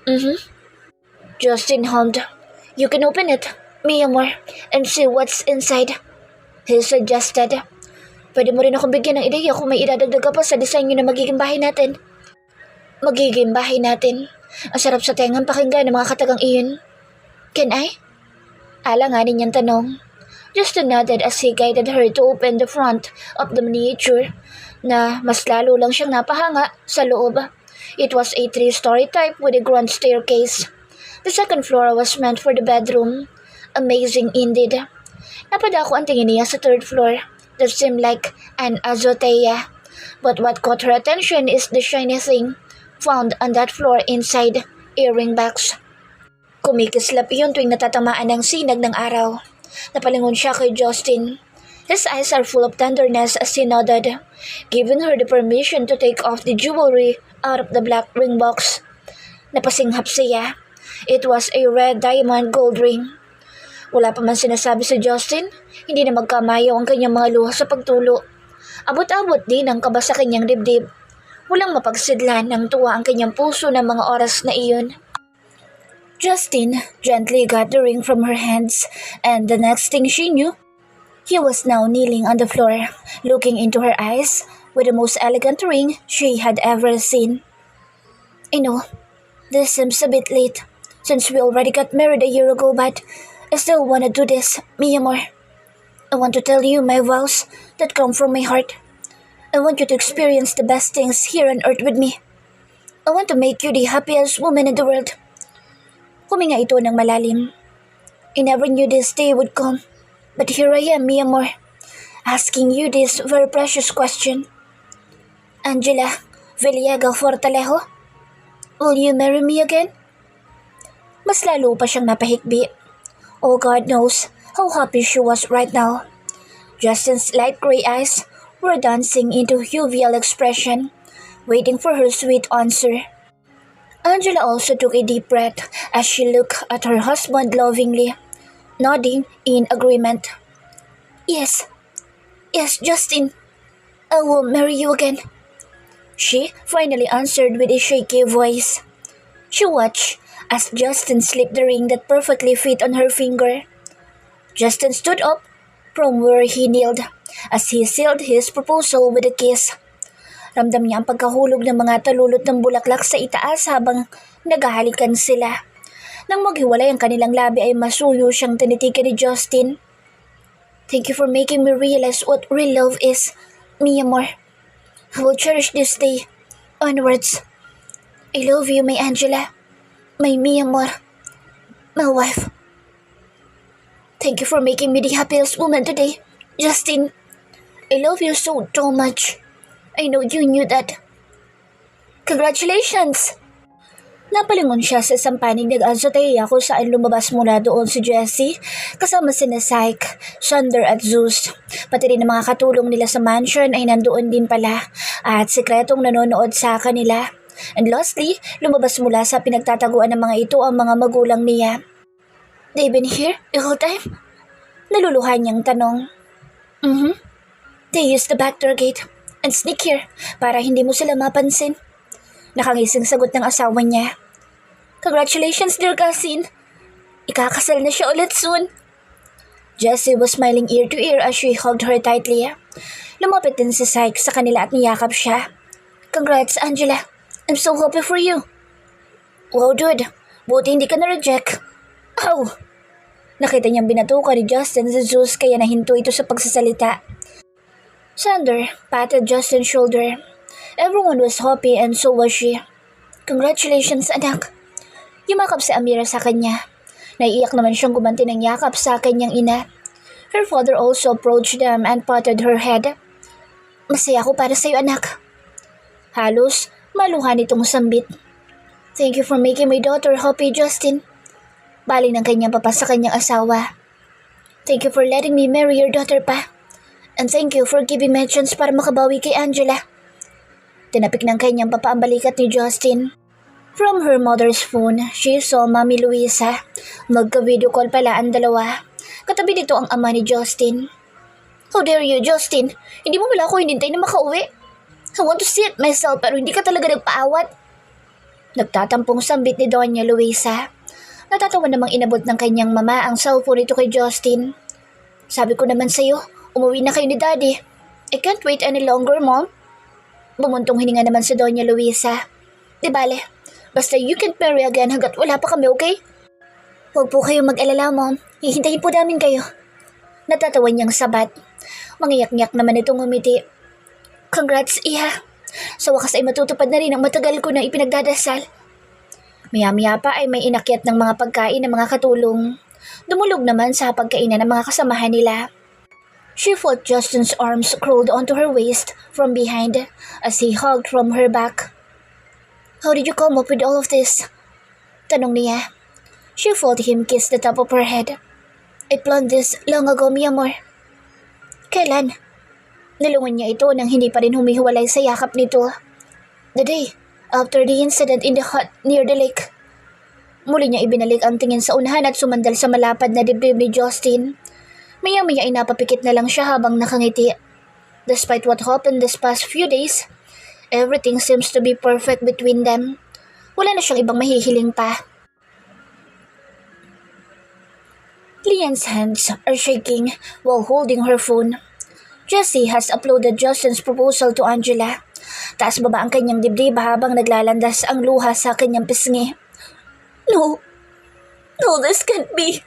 Mm-hmm. Justin hummed. You can open it, Miyamar, and see what's inside. He suggested. Pwede mo rin akong bigyan ng ideya kung may idadagdag ka pa sa design na magiging bahay natin. Magiging bahay natin. Ang sarap sa tengang pakinggan ng mga katagang iyon. Can I? Alanganin niyang tanong. Justin nodded as he guided her to open the front of the miniature na mas lalo lang siyang napahanga sa loob. It was a 3-story type with a grand staircase. The second floor was meant for the bedroom. Amazing indeed. Napadako ang tingin niya sa third floor. That seemed like an azotea. But what caught her attention is the shiny thing found on that floor inside earring box. Kumikislap iyon tuwing natatamaan ng sinag ng araw. Napalingon siya kay Justin. His eyes are full of tenderness as he nodded, giving her the permission to take off the jewelry out of the black ring box. Napasinghap siya. It was a red diamond gold ring. Wala pa man sinasabi sa Justin, hindi na magkamayaw ang kanyang mga luha sa pagtulo. Abot-abot din ang kaba sa kanyang dibdib. Walang mapagsidlan ng tuwa ang kanyang puso ng mga oras na iyon. Justin gently got the ring from her hands, and the next thing she knew, he was now kneeling on the floor, looking into her eyes with the most elegant ring she had ever seen. I know, this seems a bit late, since we already got married a year ago, but I still want to do this, Miyamor. I want to tell you my vows that come from my heart. I want you to experience the best things here on earth with me. I want to make you the happiest woman in the world. Huminga ito ng malalim. I never knew this day would come, but here I am, Miyamor, asking you this very precious question. Angela Villegas Fortalejo, will you marry me again? Mas lalo pa siyang napahikbi. Oh, God knows how happy she was right now. Justin's light gray eyes were dancing into jovial expression, waiting for her sweet answer. Angela also took a deep breath as she looked at her husband lovingly, nodding in agreement. Yes, Justin, I will marry you again. She finally answered with a shaky voice. She watched as Justin slipped the ring that perfectly fit on her finger. Justin stood up from where he kneeled as he sealed his proposal with a kiss. Ramdam niya ang pagkahulog ng mga talulot ng bulaklak sa itaas habang naghahalikan sila. Nang maghiwalay ang kanilang labi ay masuyo siyang tinitigan ni Justin. Thank you for making me realize what real love is, Miyamor. I will cherish this day onwards. I love you, my Angela, my Miyamor, my wife. Thank you for making me the happiest woman today, Justin. I love you so much. I know you knew that. Congratulations! Napalingon siya sa isang panig ng azotea kung saan lumabas mula doon si Jessie kasama sina Syke, Sander at Zeus. Pati rin ang mga katulong nila sa mansion ay nandoon din pala at sikretong nanonood sa kanila. And lastly, lumabas mula sa pinagtataguan ng mga ito ang mga magulang niya. They been here the whole time? Naluluhan niyang tanong. They used the back door gate and sneak here para hindi mo sila mapansin. Nakangising sagot ng asawa niya. Congratulations, dear cousin. Ikakasal na siya ulit soon. Jessie was smiling ear to ear as she hugged her tightly. Lumapit din si Syke sa kanila at niyakap siya. Congrats, Angela. I'm so happy for you. Wow, dude. Buti hindi ka na-reject. Ow! Nakita niyang binatukan ni Justin sa Zeus kaya nahinto ito sa pagsasalita. Sander patted Justin's shoulder. Everyone was happy and so was she. Congratulations, anak. Yumakap si Amira sa kanya. Naiiyak naman siyang gumanti ng yakap sa kanyang ina. Her father also approached them and patted her head. Masaya ako para sa'yo, anak. Halos maluhan itong sambit. Thank you for making my daughter happy, Justin. Baling ng kanyang papa sa kanyang asawa. Thank you for letting me marry your daughter, pa. And thank you for giving me a chance para makabawi kay Angela. Tinapik ng kanyang papa ang balikat ni Justin. From her mother's phone, she saw Mami Luisa. Magka-video call pala ang dalawa. Katabi nito ang ama ni Justin. How dare you, Justin? Hindi mo wala ako hinintay na makauwi. I want to see it myself pero hindi ka talaga nagpaawat. Nagtatampong sambit ni Doña Luisa. Natatawa namang inabot ng kanyang mama ang cellphone nito kay Justin. Sabi ko naman sa'yo, umuwi na kayo ni Daddy. I can't wait any longer, Mom. Bumuntong hininga naman si Doña Luisa. Di bale, basta you can't marry again hanggat wala pa kami, okay? Huwag po kayong mag-alala, Mom. Hihintayin po namin kayo. Natatawa niyang sabat. Mangiyak-ngiyak naman itong umiti. Congrats, Iha. Sa wakas ay matutupad na rin ang matagal ko na ipinagdadasal. Maya-maya pa ay may inakyat ng mga pagkain ng mga katulong. Dumulog naman sa pagkainan ng mga kasamahan nila. She felt Justin's arms crawled onto her waist from behind as he hugged from her back. How did you come up with all of this? Tanong niya. She felt him kiss the top of her head. I planned this long ago, mi amor. Kailan? Nilungon niya ito nang hindi pa rin humihiwalay sa yakap nito. The day after the incident in the hut near the lake. Muli niya ibinalik ang tingin sa unahan at sumandal sa malapad na dibdib ni Justin. Maya-maya ay napapikit na lang siya habang nakangiti. Despite what happened these past few days, everything seems to be perfect between them. Wala na siyang ibang mahihiling pa. Lian's hands are shaking while holding her phone. Jessie has uploaded Justin's proposal to Angela. Taas baba ang kanyang dibdib habang naglalandas ang luha sa kanyang pisngi. No, this can't be.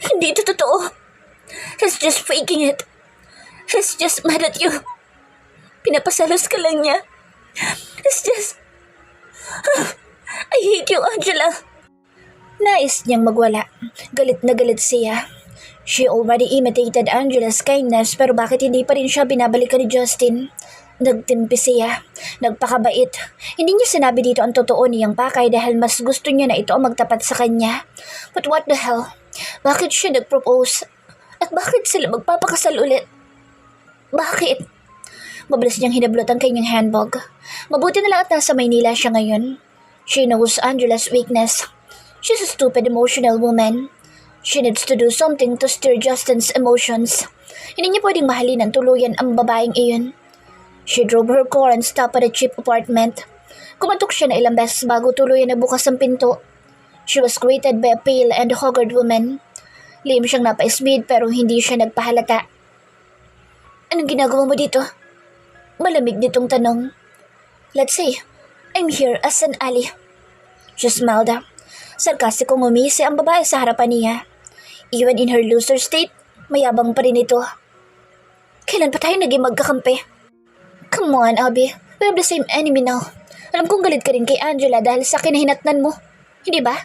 Hindi ito totoo. He's just faking it. He's just mad at you. Pinapasalos ka lang niya. It's just... I hate you, Angela. Nais niyang magwala. Galit na galit siya. She already imitated Angela's kindness pero bakit hindi pa rin siya binabalikan ni Justin? Nagtimpi siya. Nagpakabait. Hindi niya sinabi dito ang totoo niyang pakay dahil mas gusto niya na ito ang magtapat sa kanya. But what the hell? Bakit siya nag-propose? At bakit sila magpapakasal ulit? Bakit? Mabilis niyang hinablot ang kanyang handbag. Mabuti na lang at nasa Maynila siya ngayon. She knows Angela's weakness. She's a stupid emotional woman. She needs to do something to stir Justin's emotions. Hindi niya pwedeng mahalin ng tuluyan ang babaeng iyon. She drove her car and stopped at a cheap apartment. Kumatok siya na ilang beses bago tuluyan na bukas ang pinto. She was greeted by a pale and haggard woman. Lihim siyang napaismid pero hindi siya nagpahalata. Anong ginagawa mo dito? Malamig nitong tanong. Let's say, I'm here as an ally. She smiled. Sarkastikong umisi ang babae sa harapan niya. Even in her loser state, mayabang pa rin ito. Kailan pa tayo naging magkakampi? Come on, Abby. We have the same enemy now. Alam kong galit ka rin kay Angela dahil sa kinahinatnan mo. Hindi ba?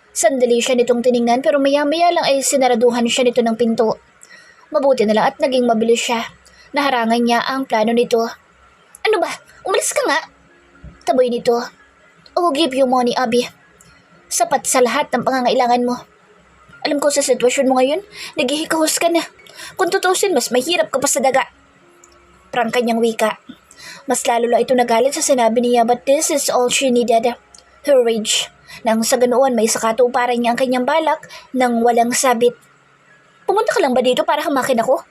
Sandali siya nitong tiningnan pero maya-maya lang ay sinaraduhan siya nito ng pinto. Mabuti na lang at naging mabilis siya. Naharangan niya ang plano nito. Ano ba? Umalis ka nga. Taboy nito. I will give you money, Abby. Sapat sa lahat ng pangangailangan mo. Alam ko sa sitwasyon mo ngayon, naghihikahos ka na. Kung tutusin, mas mahirap ka pa sa daga. Prangka niyang wika. Mas lalo lang ito nagalit sa sinabi niya but this is all she needed. Her rage. Nang sa ganoon may sakatuparan niya ang kanyang balak nang walang sabit. Pumunta ka lang ba dito para hamakin ako?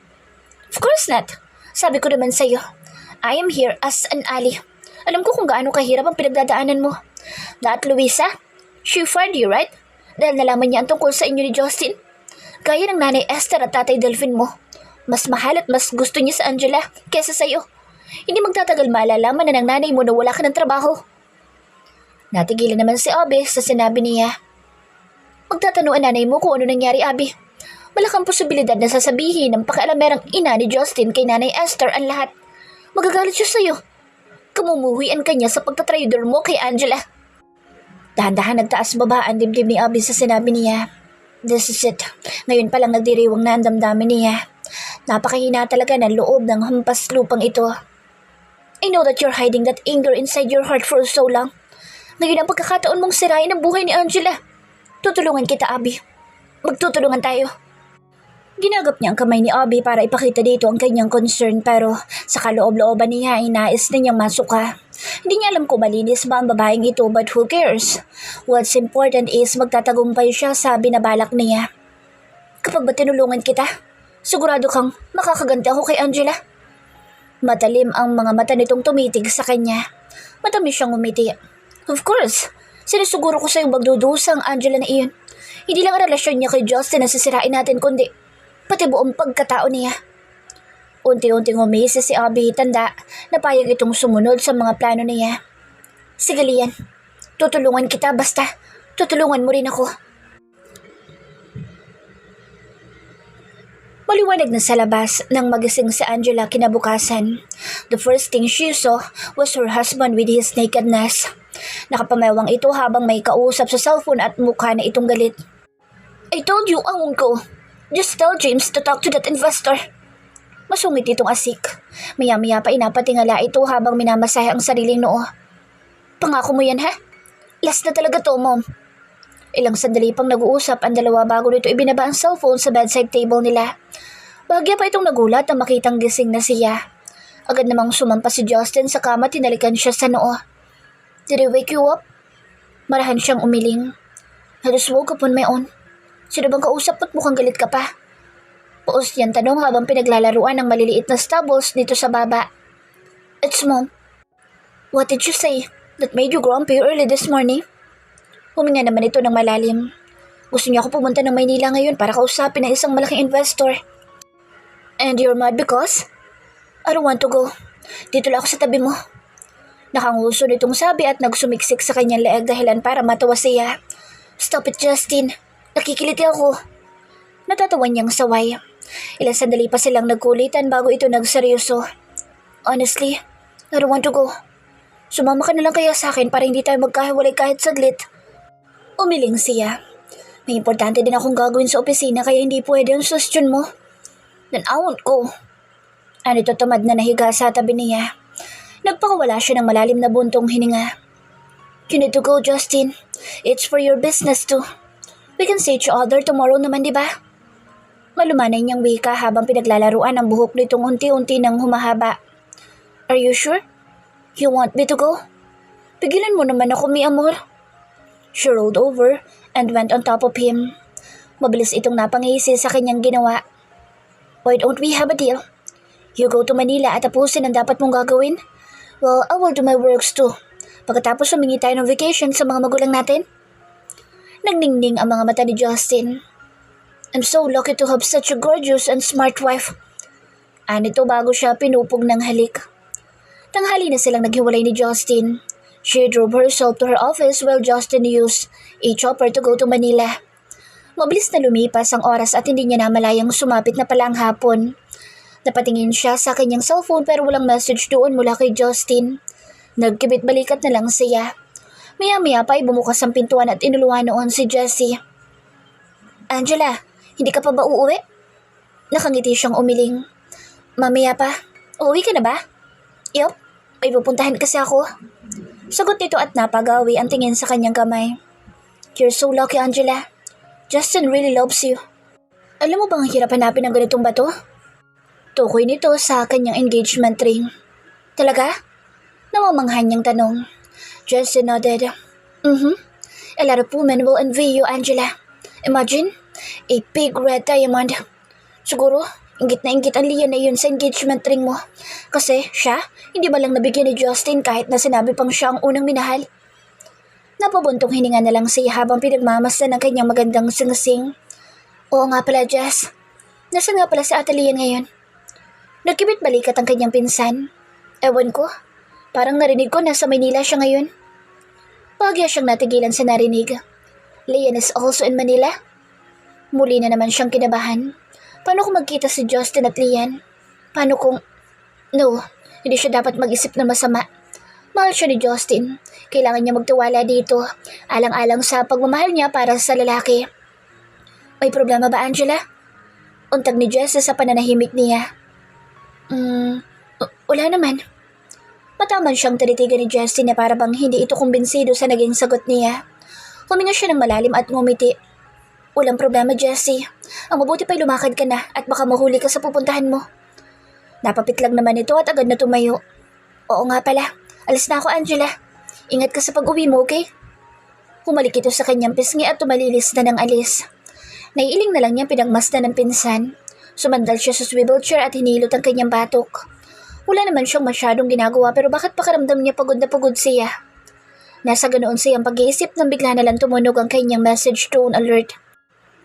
Of course not. Sabi ko naman sa'yo, I am here as an ally. Alam ko kung gaano kahirap ang pinagdadaanan mo. That Luisa, she fired you, right? Dahil nalaman niya ang tungkol sa inyo ni Justin. Gaya ng nanay Esther at tatay Delphine mo. Mas mahal at mas gusto niya sa Angela kesa sa'yo. Hindi magtatagal maalalaman na ng nanay mo na wala ka ng trabaho. Natigilan naman si Abby sa sinabi niya. Magtatanong ang nanay mo kung ano nangyari, Abby. Malakang posibilidad na sasabihin ng pakialamerang ina ni Justin kay nanay Esther ang lahat. Magagalit siya sa'yo. Kamumuhian ka niya sa pagtatraidor mo kay Angela. Dahan-dahan nagtaas baba ang dibdib ni Abby sa sinabi niya. This is it. Ngayon pa lang nagdiriwang na ang damdamin niya. Napakahina talaga ng loob ng hampas lupang ito. I know that you're hiding that anger inside your heart for so long. Ngayon ang pagkakataon mong sirain ang buhay ni Angela. Tutulungan kita, Abby. Magtutulungan tayo. Ginagap niya ang kamay ni Abby para ipakita dito ang kanyang concern pero sa kaloob-looban niya ay nais na niyang masuka. Hindi niya alam kung malinis ba ang babaeng ito, but who cares? What's important is magtatagumpay siya sa binabalak niya. Kapag ba tinulungan kita, sigurado kang makakaganti ako kay Angela. Matalim ang mga mata nitong tumitig sa kanya. Matamis siyang umiti. Of course, sinisuguro ko sa iyong magdudusang Angela na iyon. Hindi lang ang relasyon niya kay Justin na sisirain natin, kundi pati buong pagkatao niya. Unti-unting umisi si Abby, tanda na payag itong sumunod sa mga plano niya. Sige Lian, tutulungan kita, basta tutulungan mo rin ako. Maliwanag na sa labas nang magising si Angela kinabukasan. The first thing she saw was her husband with his nakedness. Nakapamewang ito habang may kausap sa cellphone at mukha na itong galit. I told you I won't go. Just tell James to talk to that investor. Masungit itong asik. Maya-maya pa inapatingala ito habang minamasahe ang sariling noo. Pangako mo yan ha? Last na talaga to, Mom. Ilang sandali pang nag-uusap ang dalawa bago nito ibinaba ang cellphone sa bedside table nila. Bahagya pa itong nagulat na makitang gising na siya. Agad namang sumampa si Justin sa kama at tinalikan siya sa noo. Did I wake you up? Marahan siyang umiling. I just woke up on my own. Sino bang kausap at mukhang galit ka pa? Paus niyang tanong habang pinaglalaruan ng maliliit na stubbles dito sa baba. It's Mom. What did you say that made you grumpy early this morning? Huminga naman ito ng malalim. Gusto niya ako pumunta ng Maynila ngayon para kausapin ng isang malaking investor. And you're mad because? I don't want to go. Dito lang ako sa tabi mo. Nakanguso nitong sabi at nagsumiksik sa kanyang leeg dahilan para matawa siya. Stop it, Justin. Nakikiliti ako. Natatawa niyang saway. Ilang sandali pa silang nagkulitan bago ito nagseryoso. Honestly, I don't want to go. Sumama ka na lang kaya sa akin para hindi tayo magkahiwalay kahit saglit. Umiling siya. May importante din akong gagawin sa opisina kaya hindi pwede ang suggestion mo. Then I won't go. Anito tamad na nahiga sa tabi niya. Nagpakawala siya ng malalim na buntong hininga. You need to go, Justin. It's for your business too. We can see each other tomorrow naman, di ba? Malumanay niyang wika habang pinaglalaruan ang buhok nitong unti-unti nang humahaba. Are you sure? You want me to go? Pigilan mo naman ako, mi amor. She rolled over and went on top of him. Mabilis itong napangisi sa kanyang ginawa. Why don't we have a deal? You go to Manila at tapusin ang dapat mong gagawin? Well, I will do my works too. Pagkatapos humingi tayo ng vacation sa mga magulang natin. Nagningning ang mga mata ni Justin. I'm so lucky to have such a gorgeous and smart wife. Anito bago siya pinupog ng halik. Tanghali na silang naghiwalay ni Justin. She drove herself to her office while Justin used a chopper to go to Manila. Mabilis na lumipas ang oras at hindi niya namalayang sumapit na pala ang hapon. Napatingin siya sa kanyang cellphone pero walang message doon mula kay Justin. Nagkibit-balikat na lang siya. Maya-maya pa ay bumukas ang pintuan at inuluhan noon si Jessie. Angela, hindi ka pa ba uuwi? Nakangiti siyang umiling. Mamaya pa. Uuwi ka na ba? Yup, may pupuntahan kasi ako. Sagot nito at napagawi ang tingin sa kanyang kamay. You're so lucky, Angela. Justin really loves you. Alam mo bang ang hirap hanapin ng ganitong bato? Tukoy nito sa kanyang engagement ring. Talaga? Namamanghan niyang tanong. Justin nodded. A lot of women will envy you, Angela. Imagine, a big red diamond. Siguro, inggit na inggit ang liyan na yun sa engagement ring mo. Kasi siya, hindi ba lang nabigyan ni Justin kahit na sinabi pang siya ang unang minahal. Napabuntong hininga na lang siya habang pinagmamasdan ng kanyang magandang singsing. Oo nga pala, Jess. Nasaan nga pala si Ate Lian ngayon? Nagkibit balikat ang kanyang pinsan. Ewan ko, parang narinig ko nasa Maynila siya ngayon. Bagya siyang natigilan sa narinig. Lian is also in Manila? Muli na naman siyang kinabahan. Paano kung magkita si Justin at Lian? Paano kung... No, hindi siya dapat mag-isip na masama. Mahal siya ni Justin. Kailangan niya magtiwala dito. Alang-alang sa pagmamahal niya para sa lalaki. May problema ba, Angela? Untag ni Jess sa pananahimik niya. Wala naman. Mataman siyang tinitigan ni Justin na para bang hindi ito kumbinsido sa naging sagot niya. Huminga siya ng malalim at ngumiti. Walang problema, Jessie. Ang mabuti pa'y lumakad ka na at baka mahuli ka sa pupuntahan mo. Napapit lang naman ito at agad na tumayo. Oo nga pala, Alis na ako, Angela. Ingat ka sa pag-uwi mo, okay? Humalik ito sa kanyang pisngi at tumalilis na ng alis. Naiiling na lang niyang pinagmasdan ng pinsan. Sumandal siya sa swivel chair at hinilot ang kanyang batok. Wala naman siyang masyadong ginagawa pero bakit pakaramdam niya pagod na pagod siya? Nasa ganoon siyang pag-iisip nang bigla na lang tumunog ang kanyang message tone alert.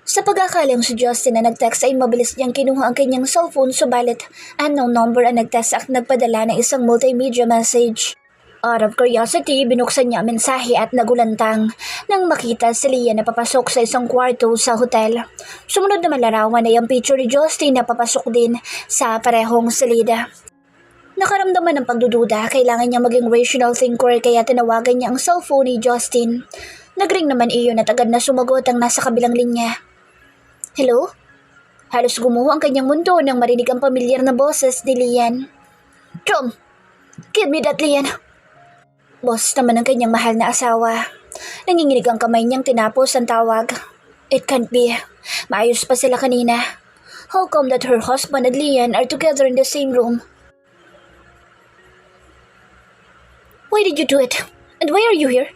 Sa pag-akalang si Justin na nag-text ay mabilis niyang kinuha ang kanyang cellphone subalit unknown number ang nag-text at nagpadala ng isang multimedia message. Out of curiosity, binuksan niya ang mensahe at nagulantang nang makita si Leah na papasok sa isang kwarto sa hotel. Sumunod na malarawan ay ang picture ni Justin na papasok din sa parehong salida. Nakaramdaman ng pagdududa, kailangan niya maging rational thinker kaya tinawagan niya ang cellphone ni Justin. Nagring naman iyon at agad na sumagot ang nasa kabilang linya. Hello? Halos gumuho ang kanyang mundo nang marinig ang pamilyar na boses ni Lian. Tom! Give me that, Lian! Boss naman ang kanyang mahal na asawa. Nanginginig ang kamay niyang tinapos ang tawag. It can't be. Maayos pa sila kanina. How come that her husband and Lian are together in the same room? Why did you do it? And why are you here?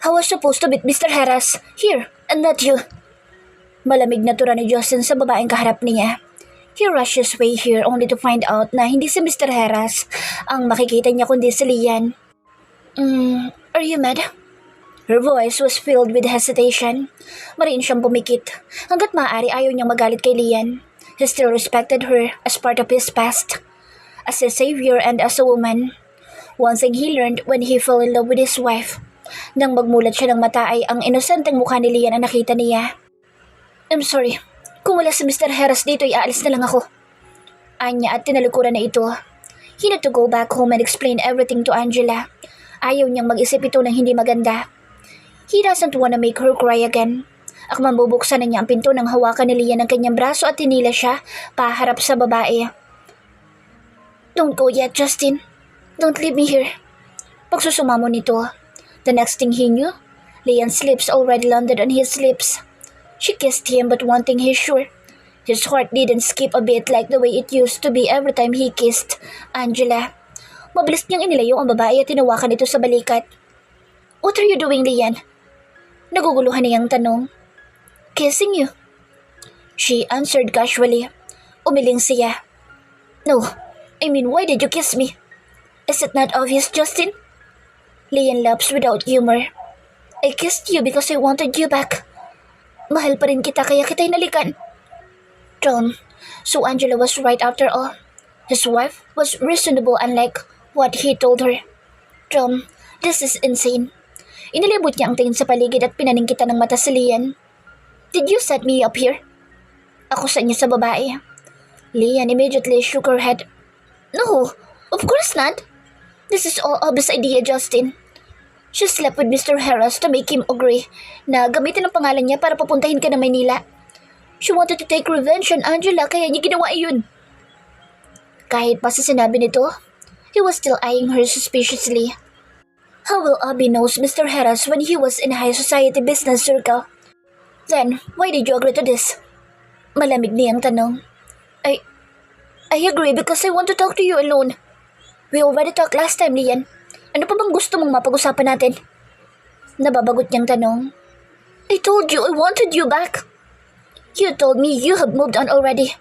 I was supposed to meet Mr. Harris here and not you. Malamig na tura ni Justin sa babaeng kaharap niya. He rushes way here only to find out na hindi si Mr. Harris ang makikita niya kundi si Lian. Are you mad? Her voice was filled with hesitation. Mariin siyang pumikit. Hanggat maaari ayaw niyang magalit kay Lian. He still respected her as part of his past. As a savior and as a woman. One thing he learned when he fell in love with his wife. Nang magmulat siya ng mata ay ang inosenteng mukha ni Lian ang nakita niya. I'm sorry. Kung wala si Mr. Harris dito, iaalis na lang ako. Anya at tinalikuran na ito. He had to go back home and explain everything to Angela. Ayaw niyang mag-isip ito ng hindi maganda. He doesn't wanna make her cry again. Akmang bubuksan na niya ang pinto nang hawakan ni Lian ang kanyang braso at tinila siya paharap sa babae. Don't go yet, Justin. Don't leave me here. Pagsusumamo nito. The next thing he knew, Lian's lips already landed on his lips. She kissed him but one thing he's sure. His heart didn't skip a bit like the way it used to be every time he kissed Angela. Mabilis niyang inilayo ang babae at tinawakan ito sa balikat. What are you doing, Lian? Naguguluhan niyang tanong. Kissing you. She answered casually. Umiling siya. No, I mean why did you kiss me? Is it not obvious, Justin? Lian laughs without humor. I kissed you because I wanted you back. Mahal pa rin kita kaya kita hinalikan. John, so Angela was right after all. His wife was reasonable unlike what he told her. John, this is insane. Inilibot niya ang tingin sa paligid at pinaningkitan ng mata si Lian. Did you set me up here? Ako sa niya sa babae. Lian immediately shook her head. No, of course not. This is all Abby's idea, Justin. She slept with Mr. Harris to make him agree na gamitin ang pangalan niya para papuntahin ka na Maynila. She wanted to take revenge on Angela kaya niya ginawa iyon. Kahit pa sa sinabi nito, he was still eyeing her suspiciously. How will Abby knows Mr. Harris when he was in a high society business circle? Then, why did you agree to this? Malamig niyang tanong. I agree because I want to talk to you alone. We already talked last time, Lian. Ano pa bang gusto mong mapag-usapan natin? Nababagot niyang tanong. I told you I wanted you back. You told me you have moved on already.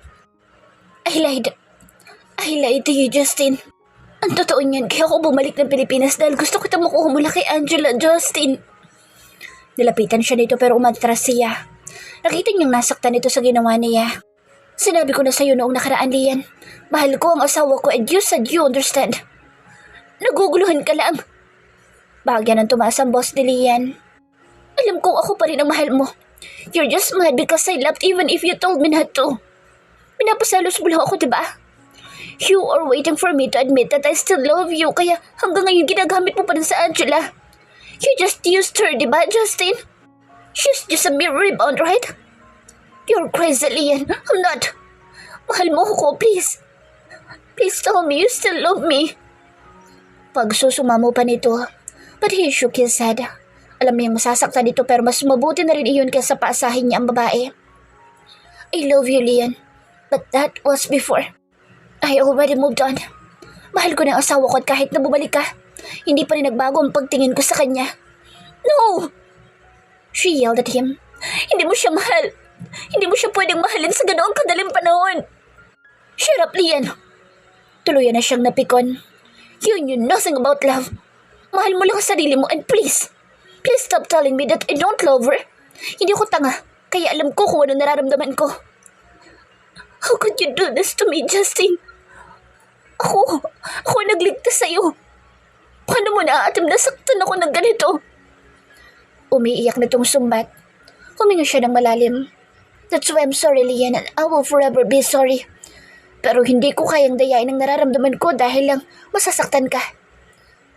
I lied. I lied to you, Justin. Ang totoo niyan, kaya ako bumalik ng Pilipinas dahil gusto kitang makuha mula kay Angela, Justin. Nilapitan siya nito pero umatras siya. Nakita niyang nasaktan ito sa ginawa niya. Sinabi ko na sa'yo noong nakaraan, Lian. Mahal ko ang asawa ko and you said you understand. Naguguluhan ka lang. Bahagya ng tumaas ang boss ni Lian. Alam ko ako pa rin ang mahal mo. You're just mad because I left even if you told me not to. Pinapasalos mo lang ako, diba? You are waiting for me to admit that I still love you kaya hanggang ngayon ginagamit mo pa rin sa Angela. You just used her, diba, Justin? She's just a mere rebound, right? You're crazy, Lian. I'm not. Mahal mo ako, please. Please tell me you still love me. Pagsusumamo pa nito, but he shook his head. Alam niyang masasaktan dito pero mas mabuti na rin iyon kaysa paasahin niya ang babae. I love you, Lian. But that was before. I already moved on. Mahal ko ng asawa ko at kahit na bumalik ka, Hindi pa rin nagbago ang pagtingin ko sa kanya. No! She yelled at him. Hindi mo siya mahal. Hindi mo siya pwedeng mahalin sa ganoong kadaling panahon. Shut up, Lian. Tuluyan na siyang napikon. You knew nothing about love. Mahal mo lang ang sarili mo and please stop telling me that I don't love her. Hindi ako tanga, kaya alam ko kung ano nararamdaman ko. How could you do this to me, Justin? Ako nagligtas sa'yo. Paano mo naaatim na saktan ako ng ganito? Umiiyak na tong sumbat. Huminga siya ng malalim. That's why I'm sorry, Lian, and I will forever be sorry. Pero hindi ko kayang dayain ang nararamdaman ko dahil lang masasaktan ka.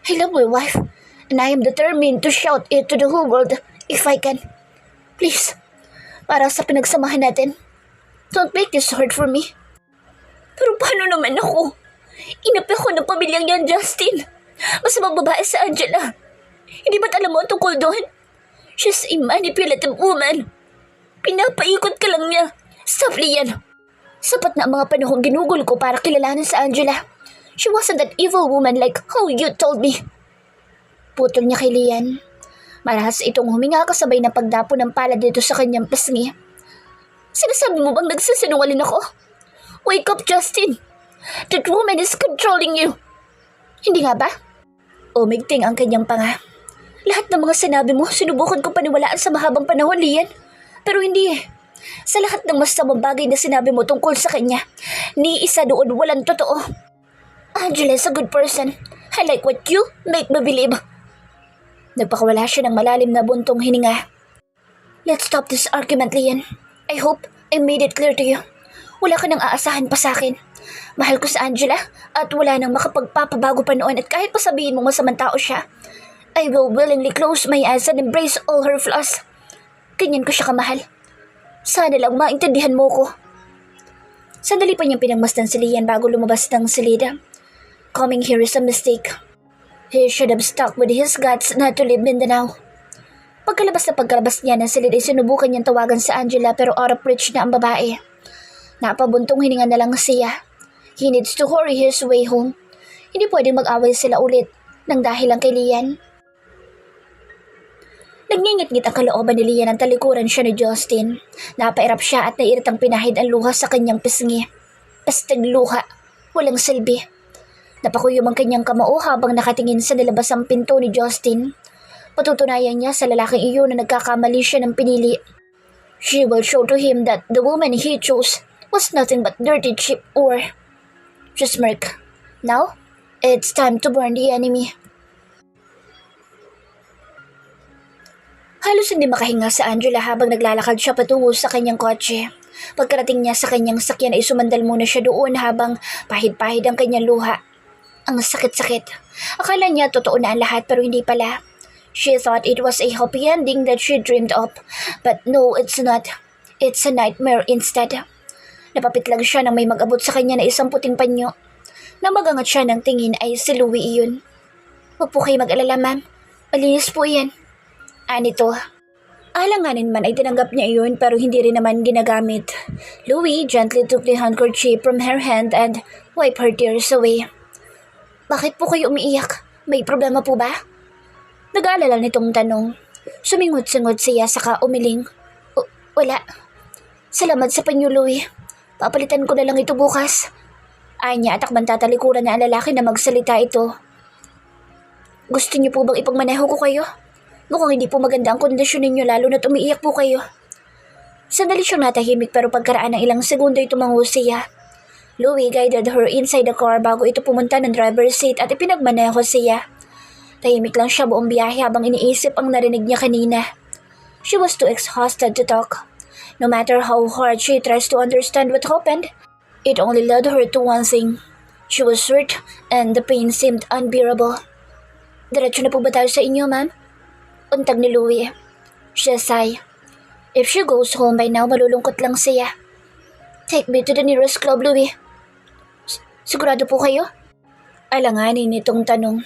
I love my wife, and I am determined to shout it to the whole world if I can. Please, para sa pinagsamahan natin, don't make this hard for me. Pero paano naman ako? Inapi ako ng pamilyang yan, Justin. Mas mababae sa Angela. Hindi ba't alam mo ang tungkol doon? She's a manipulative woman. Pinapaikot ka lang niya. Stop, Lian. Sapat na ang mga panahong ginugol ko para kilalanin sa Angela. She wasn't that evil woman like how you told me. Putol niya kay Lian. Marahas itong huminga kasabay ng pagdapo ng palad dito sa kanyang pisngi. Sinasabi mo bang nagsisinungaling ako? Wake up, Justin. That woman is controlling you. Hindi nga ba? Umigting ang kanyang panga. Lahat ng mga sinabi mo, sinubukan ko paniwalaan sa mahabang panahon, Lian. Pero hindi eh. Sa lahat ng masamang bagay na sinabi mo tungkol sa kanya, ni isa doon walang totoo. Angela is a good person. I like what you make me believe. Nagpakawala siya ng malalim na buntong hininga. Let's stop this argument, Lian. I hope I made it clear to you. Wala ka nang aasahan pa sa akin. Mahal ko sa Angela at wala nang makapagpapabago pa noon at kahit pa sabihin mong masamang tao siya, I will willingly close my eyes and embrace all her flaws. Ganyan ko siya kamahal. Sana lang maintindihan mo ko. Sandali pa niyang pinagmasdan si Lian bago lumabas ng silid. Coming here is a mistake. He should have stuck with his guts not to leave Mindanao. Pagkalabas niya ng silid ay sinubukan niyang tawagan sa Angela pero out of reach na ang babae. Napabuntong hininga na lang siya. He needs to hurry his way home. Hindi pwedeng mag-away sila ulit nang dahil lang kay Lian. Nagngingit-ngit ang kalooban ni Lian ang talikuran siya ni Justin. Napairap siya at nairitang pinahid ang luha sa kanyang pisngi. Pastig luha, walang silbi. Napakuyom ang kanyang kamao habang nakatingin sa nilabasang pinto ni Justin. Patutunayan niya sa lalaking iyon na nagkakamali siya ng pinili. She will show to him that the woman he chose was nothing but dirty, cheap, or... She smirked. Now, it's time to burn the enemy. Halos hindi makahinga sa Angela habang naglalakad siya patungo sa kanyang kotse. Pagkarating niya sa kanyang sakyan ay sumandal muna siya doon habang pahid-pahid ang kanyang luha. Ang sakit-sakit. Akala niya totoo na ang lahat pero hindi pala. She thought it was a happy ending that she dreamed of. But no, it's not. It's a nightmare instead. Napapit lang siya nang may mag-abot sa kanya na isang puting panyo. Nang magangat siya ng tingin ay si Louie iyon. Huwag po kayo mag-alala, ma'am. Malinis po yan. Anito. Alanganin man ay tinanggap niya iyon pero hindi rin naman ginagamit. Louie gently took the handkerchief from her hand and wiped her tears away. Bakit po kayo umiiyak? May problema po ba? Nag-aalala nitong tanong. Sumingot-singot siya saka umiling. Wala. Salamat sa panyo, Louie. Papalitan ko na lang ito bukas. Anya at akman tatalikuran na ang lalaki na magsalita ito. Gusto niyo po bang ipagmaneho ko kayo? Mukhang hindi po maganda ang kondisyon ninyo lalo na't umiiyak po kayo. Sandali siyang natahimik pero pagkaraan ng ilang segundo ay tumango siya. Louie guided her inside the car bago ito pumunta ng driver's seat at ipinagmaneho siya. Tahimik lang siya buong biyahe habang iniisip ang narinig niya kanina. She was too exhausted to talk. No matter how hard she tries to understand what happened, it only led her to one thing. She was hurt and the pain seemed unbearable. Diretso na po ba tayo sa inyo, ma'am? Untag ni Louie. She sighed. If she goes home by now, malulungkot lang siya. Take me to the nearest club, Louie. Sigurado po kayo? Alanganin nitong tanong.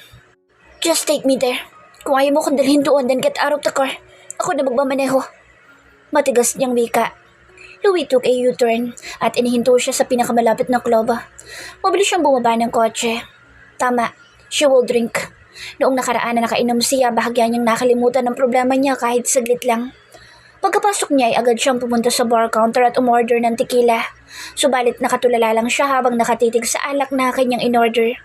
Just take me there. Kung ayaw mo kong dalhin doon, then get out of the car. Ako na magmamaneho. Matigas niyang wika. Louie took a U-turn at inihinto siya sa pinakamalapit na club. Mabilis siyang bumaba ng kotse. Tama, she will drink. Noong nakaraan na nakainom siya, bahagya niyang nakalimutan ng problema niya kahit saglit lang. Pagkapasok niya ay agad siyang pumunta sa bar counter at umorder ng tequila. Subalit nakatulala lang siya habang nakatitig sa alak na kanyang inorder.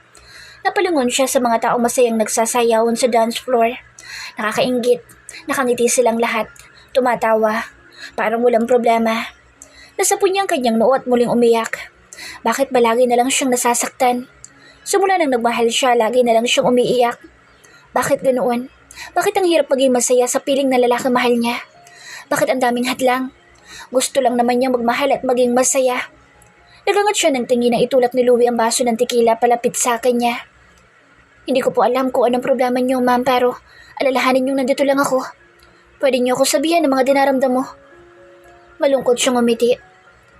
Napalingon siya sa mga taong masayang nagsasayawan sa dance floor. Nakakainggit, nakangiti silang lahat, tumatawa, parang walang problema. Nasapon niya ang kanyang noo at muling umiyak. Bakit ba lagi na lang siyang nasasaktan? Simula nang nagmahal siya, lagi na lang siyang umiiyak. Bakit ganoon? Bakit ang hirap maging masaya sa piling na lalaki mahal niya? Bakit ang daming hadlang? Gusto lang naman niyang magmahal at maging masaya. Nagangat siya ng tingin na itulak ni Louie ang baso ng tequila palapit sa kanya. Hindi ko po alam kung anong problema niyo, ma'am, pero alalahanin niyong nandito lang ako. Pwede niyo ako sabihan ng mga dinaramdam mo. Malungkot siyang umiti.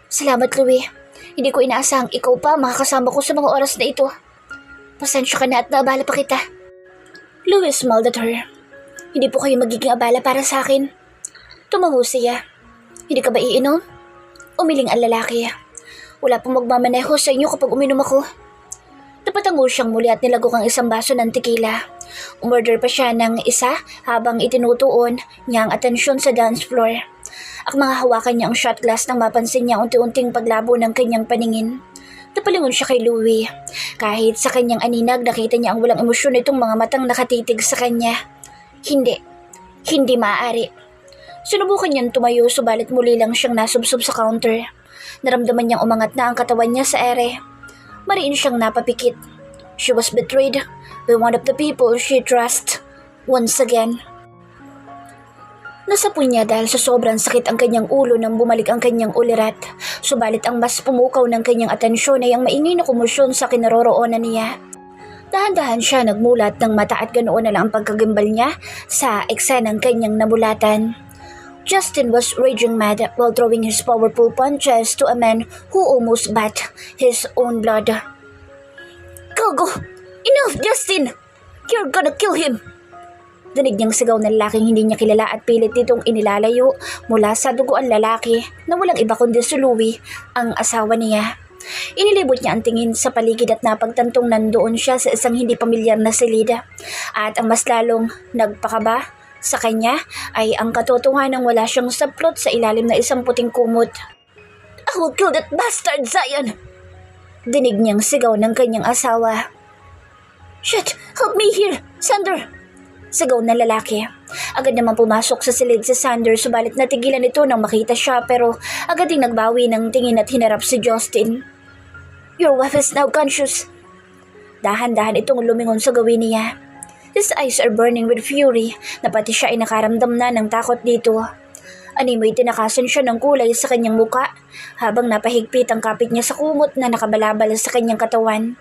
Salamat, Louie. Hindi ko inaasahang ikaw pa makakasama ko sa mga oras na ito. Pasensya ka na at naabala pa kita. Louie smiled at her. Hindi po kayo magiging abala para sa akin. Tumango siya. Hindi ka ba iinom? Umiling ang lalaki. Wala pong magmamaneho sa inyo kapag uminom ako. Napatango siyang muli at nilagok ang isang baso ng tequila. Umorder pa siya ng isa habang itinutuon niya ang atensyon sa dance floor. Mga hawakan niya ang shot glass nang mapansin niya unti-unting paglabo ng kanyang paningin. Napalingon siya kay Louie. Kahit sa kanyang aninag, nakita niya ang walang emosyon nitong mga matang nakatitig sa kanya. Hindi maaari. Sinubukan niyang tumayo subalit muli lang siyang nasubsob sa counter. Naramdaman niyang umangat na ang katawan niya sa ere. Mariin siyang napapikit. She was betrayed by one of the people she trusts once again. Nasapon niya dahil sa sobrang sakit ang kanyang ulo nang bumalik ang kanyang ulirat. Subalit ang mas pumukaw ng kanyang atensyon ay ang maingay na komosyon sa kinaroroonan niya. Dahan-dahan siya nagmulat ng mata at ganoon na lang ang pagkagimbal niya sa eksenang kanyang nabulatan. Justin was raging mad while throwing his powerful punches to a man who almost bat his own blood. Go! Enough, Justin! You're gonna kill him! Dinig niyang sigaw ng lalaking hindi niya kilala at pilit nitong inilalayo mula sa duguan lalaki na walang iba kundi si Louie, ang asawa niya. Inilibot niya ang tingin sa paligid at napagtantong nandoon siya sa isang hindi pamilyar na silid. At ang mas lalong nagpakaba sa kanya ay ang katotohanan wala siyang saplot sa ilalim na isang puting kumot. I will kill that bastard, Zion! Dinig niyang sigaw ng kanyang asawa. Shit! Help me here! Sander! Sigaw ng lalaki. Agad naman pumasok sa silid si Sander subalit natigilan ito nang makita siya pero agad ding nagbawi ng tingin at hinarap si Justin. Your wife is now conscious. Dahan-dahan itong lumingon sa gawin niya. His eyes are burning with fury na pati siya ay nakaramdam na ng takot dito. Animoy tinakasan siya ng kulay sa kanyang muka habang napahigpit ang kapit niya sa kumot na nakabalabal sa kanyang katawan.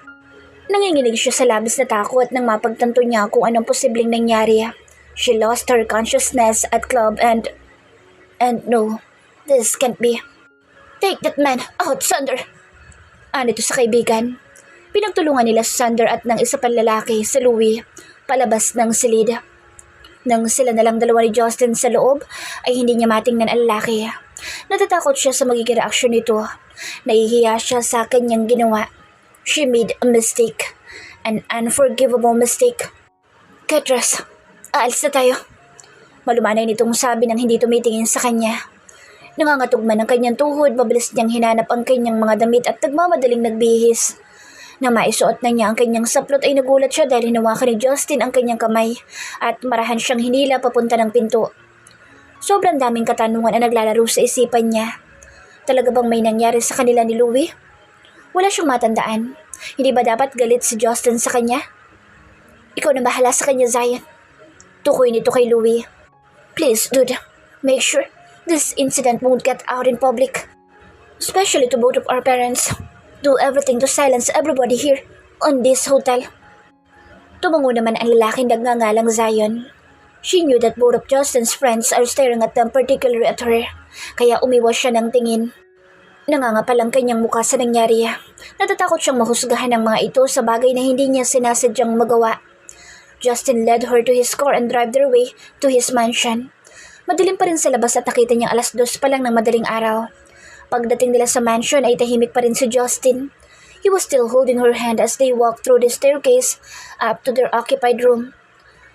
Nanginginig siya sa labis na takot nang mapagtanto niya kung anong posibleng nangyari. She lost her consciousness at club and no, this can't be. Take that man out, Sander! Ano ito sa kaibigan? Pinagtulungan nila si Sander at ng isa pang lalaki, si Louie, palabas ng silid. Nang sila na lang dalawa ni Justin sa loob, ay hindi niya matingnan ang lalaki. Natatakot siya sa magiging reaksyon nito. Nahihiya siya sa kanyang ginawa. She made a mistake. An unforgivable mistake. Get dressed. Aalis na tayo. Malumanay nitong sabi nang hindi tumitingin sa kanya. Nangangatog man ang kanyang tuhod, mabilis niyang hinanap ang kanyang mga damit at nagmamadaling nagbihis. Nang maisuot na niya ang kanyang saplot ay nagulat siya dahil hinawakan ni Justin ang kanyang kamay at marahan siyang hinila papunta ng pinto. Sobrang daming katanungan ang naglalaro sa isipan niya. Talaga bang may nangyari sa kanila ni Louie? Wala siyang matandaan. Hindi ba dapat galit si Justin sa kanya? Ikaw na bahala sa kanya, Zion. Tukoy nito kay Louie. Please, dude, make sure this incident won't get out in public. Especially to both of our parents. Do everything to silence everybody here on this hotel. Tumango naman ang lalaking nagngangalang Zion. She knew that both of Justin's friends are staring at them, particularly at her. Kaya umiwas siya ng tingin. Nangangapal ang kanyang mukha sa nangyari. Natatakot siyang mahusgahan ng mga ito sa bagay na hindi niya sinasadyang magawa. Justin led her to his car and drive their way to his mansion. Madilim pa rin sa labas at nakita niyang 2:00 pa lang ng madaling araw. Pagdating nila sa mansion ay tahimik pa rin si Justin. He was still holding her hand as they walked through the staircase up to their occupied room.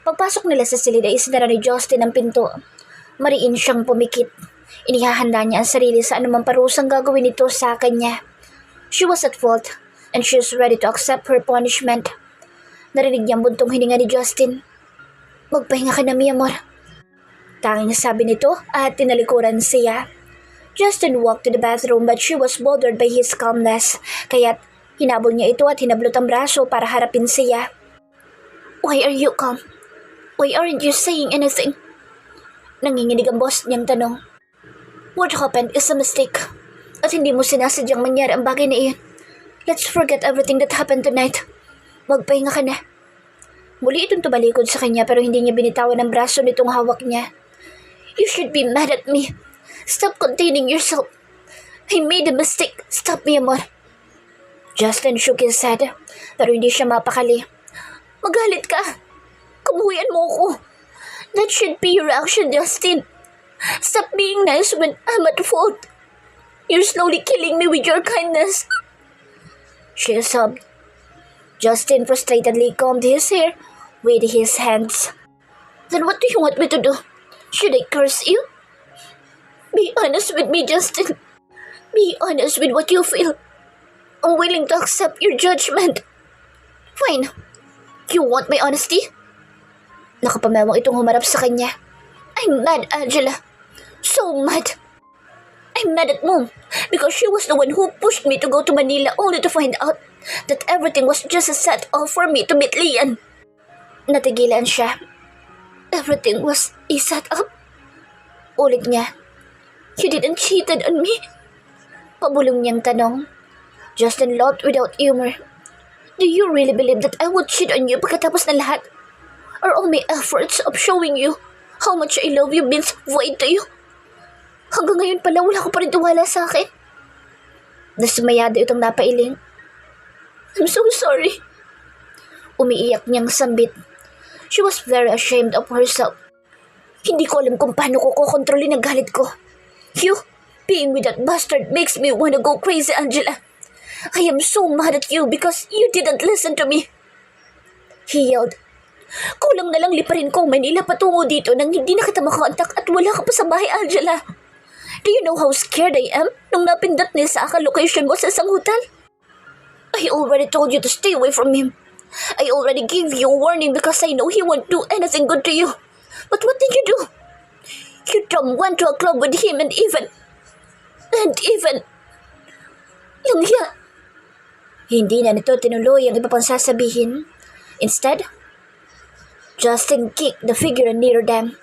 Pagpasok nila sa silid ay isinara ni Justin ang pinto. Mariin siyang pumikit. Inihahanda niya ang sarili sa anumang parusang gagawin nito sa kanya. She was at fault, and she was ready to accept her punishment. Narinig niya ang buntong hininga ni Justin. Magpahinga ka na, mi amor. Tanging sabi nito at tinalikuran siya. Justin walked to the bathroom but she was bothered by his calmness, kaya't hinabol niya ito at hinablot ang braso para harapin siya. Why are you calm? Why aren't you saying anything? Nanginginig ang boss niyang tanong. What happened is a mistake. At hindi mo sinasadyang mangyari ang bagay na iyon. Let's forget everything that happened tonight. Magpahinga ka na. Muli itong tumalikod sa kanya pero hindi niya binitawan ang braso nitong hawak niya. You should be mad at me. Stop containing yourself. I made a mistake. Stop me, amor. Justin shook his head pero hindi siya mapakali. Magalit ka. Kamuhian mo ko. That should be your reaction, Justin. Stop being nice when I'm at fault. You're slowly killing me with your kindness. She sobbed. Justin frustratedly combed his hair with his hands. Then what do you want me to do? Should I curse you? Be honest with me, Justin. Be honest with what you feel. I'm willing to accept your judgment. Fine. You want my honesty? Nakapamewang itong humarap sa kanya. I'm mad, Angela. So mad. I'm mad at Mom because she was the one who pushed me to go to Manila only to find out that everything was just a set-off for me to meet Lian. Natigilan siya. Everything was a set-up? Ulit niya. You didn't cheated on me? Pabulong niyang tanong. Justin laughed without humor. Do you really believe that I would cheat on you pagkatapos na lahat? Are all my efforts of showing you how much I love you means void to you? Hanggang ngayon pala wala ko pa rin tiwala sa akin. Nasumayado itong napailing. I'm so sorry. Umiiyak niyang sambit. She was very ashamed of herself. Hindi ko alam kung paano ko kokontrolin ang galit ko. You, being with that bastard makes me wanna go crazy, Angela. I am so mad at you because you didn't listen to me. He yelled. Kulang na lang liparin ko Manila patungo dito nang hindi na kita makakontak at wala ka pa sa bahay, Angela. Do you know how scared I am nung napindot niya sa akin location mo sa isang hotel? I already told you to stay away from him. I already gave you a warning because I know he won't do anything good to you. But what did you do? You went to a club with him and even... Yung hiya. Hindi na nito tinuloy ang iba pang sasabihin. Instead, Justin kicked the figure near them.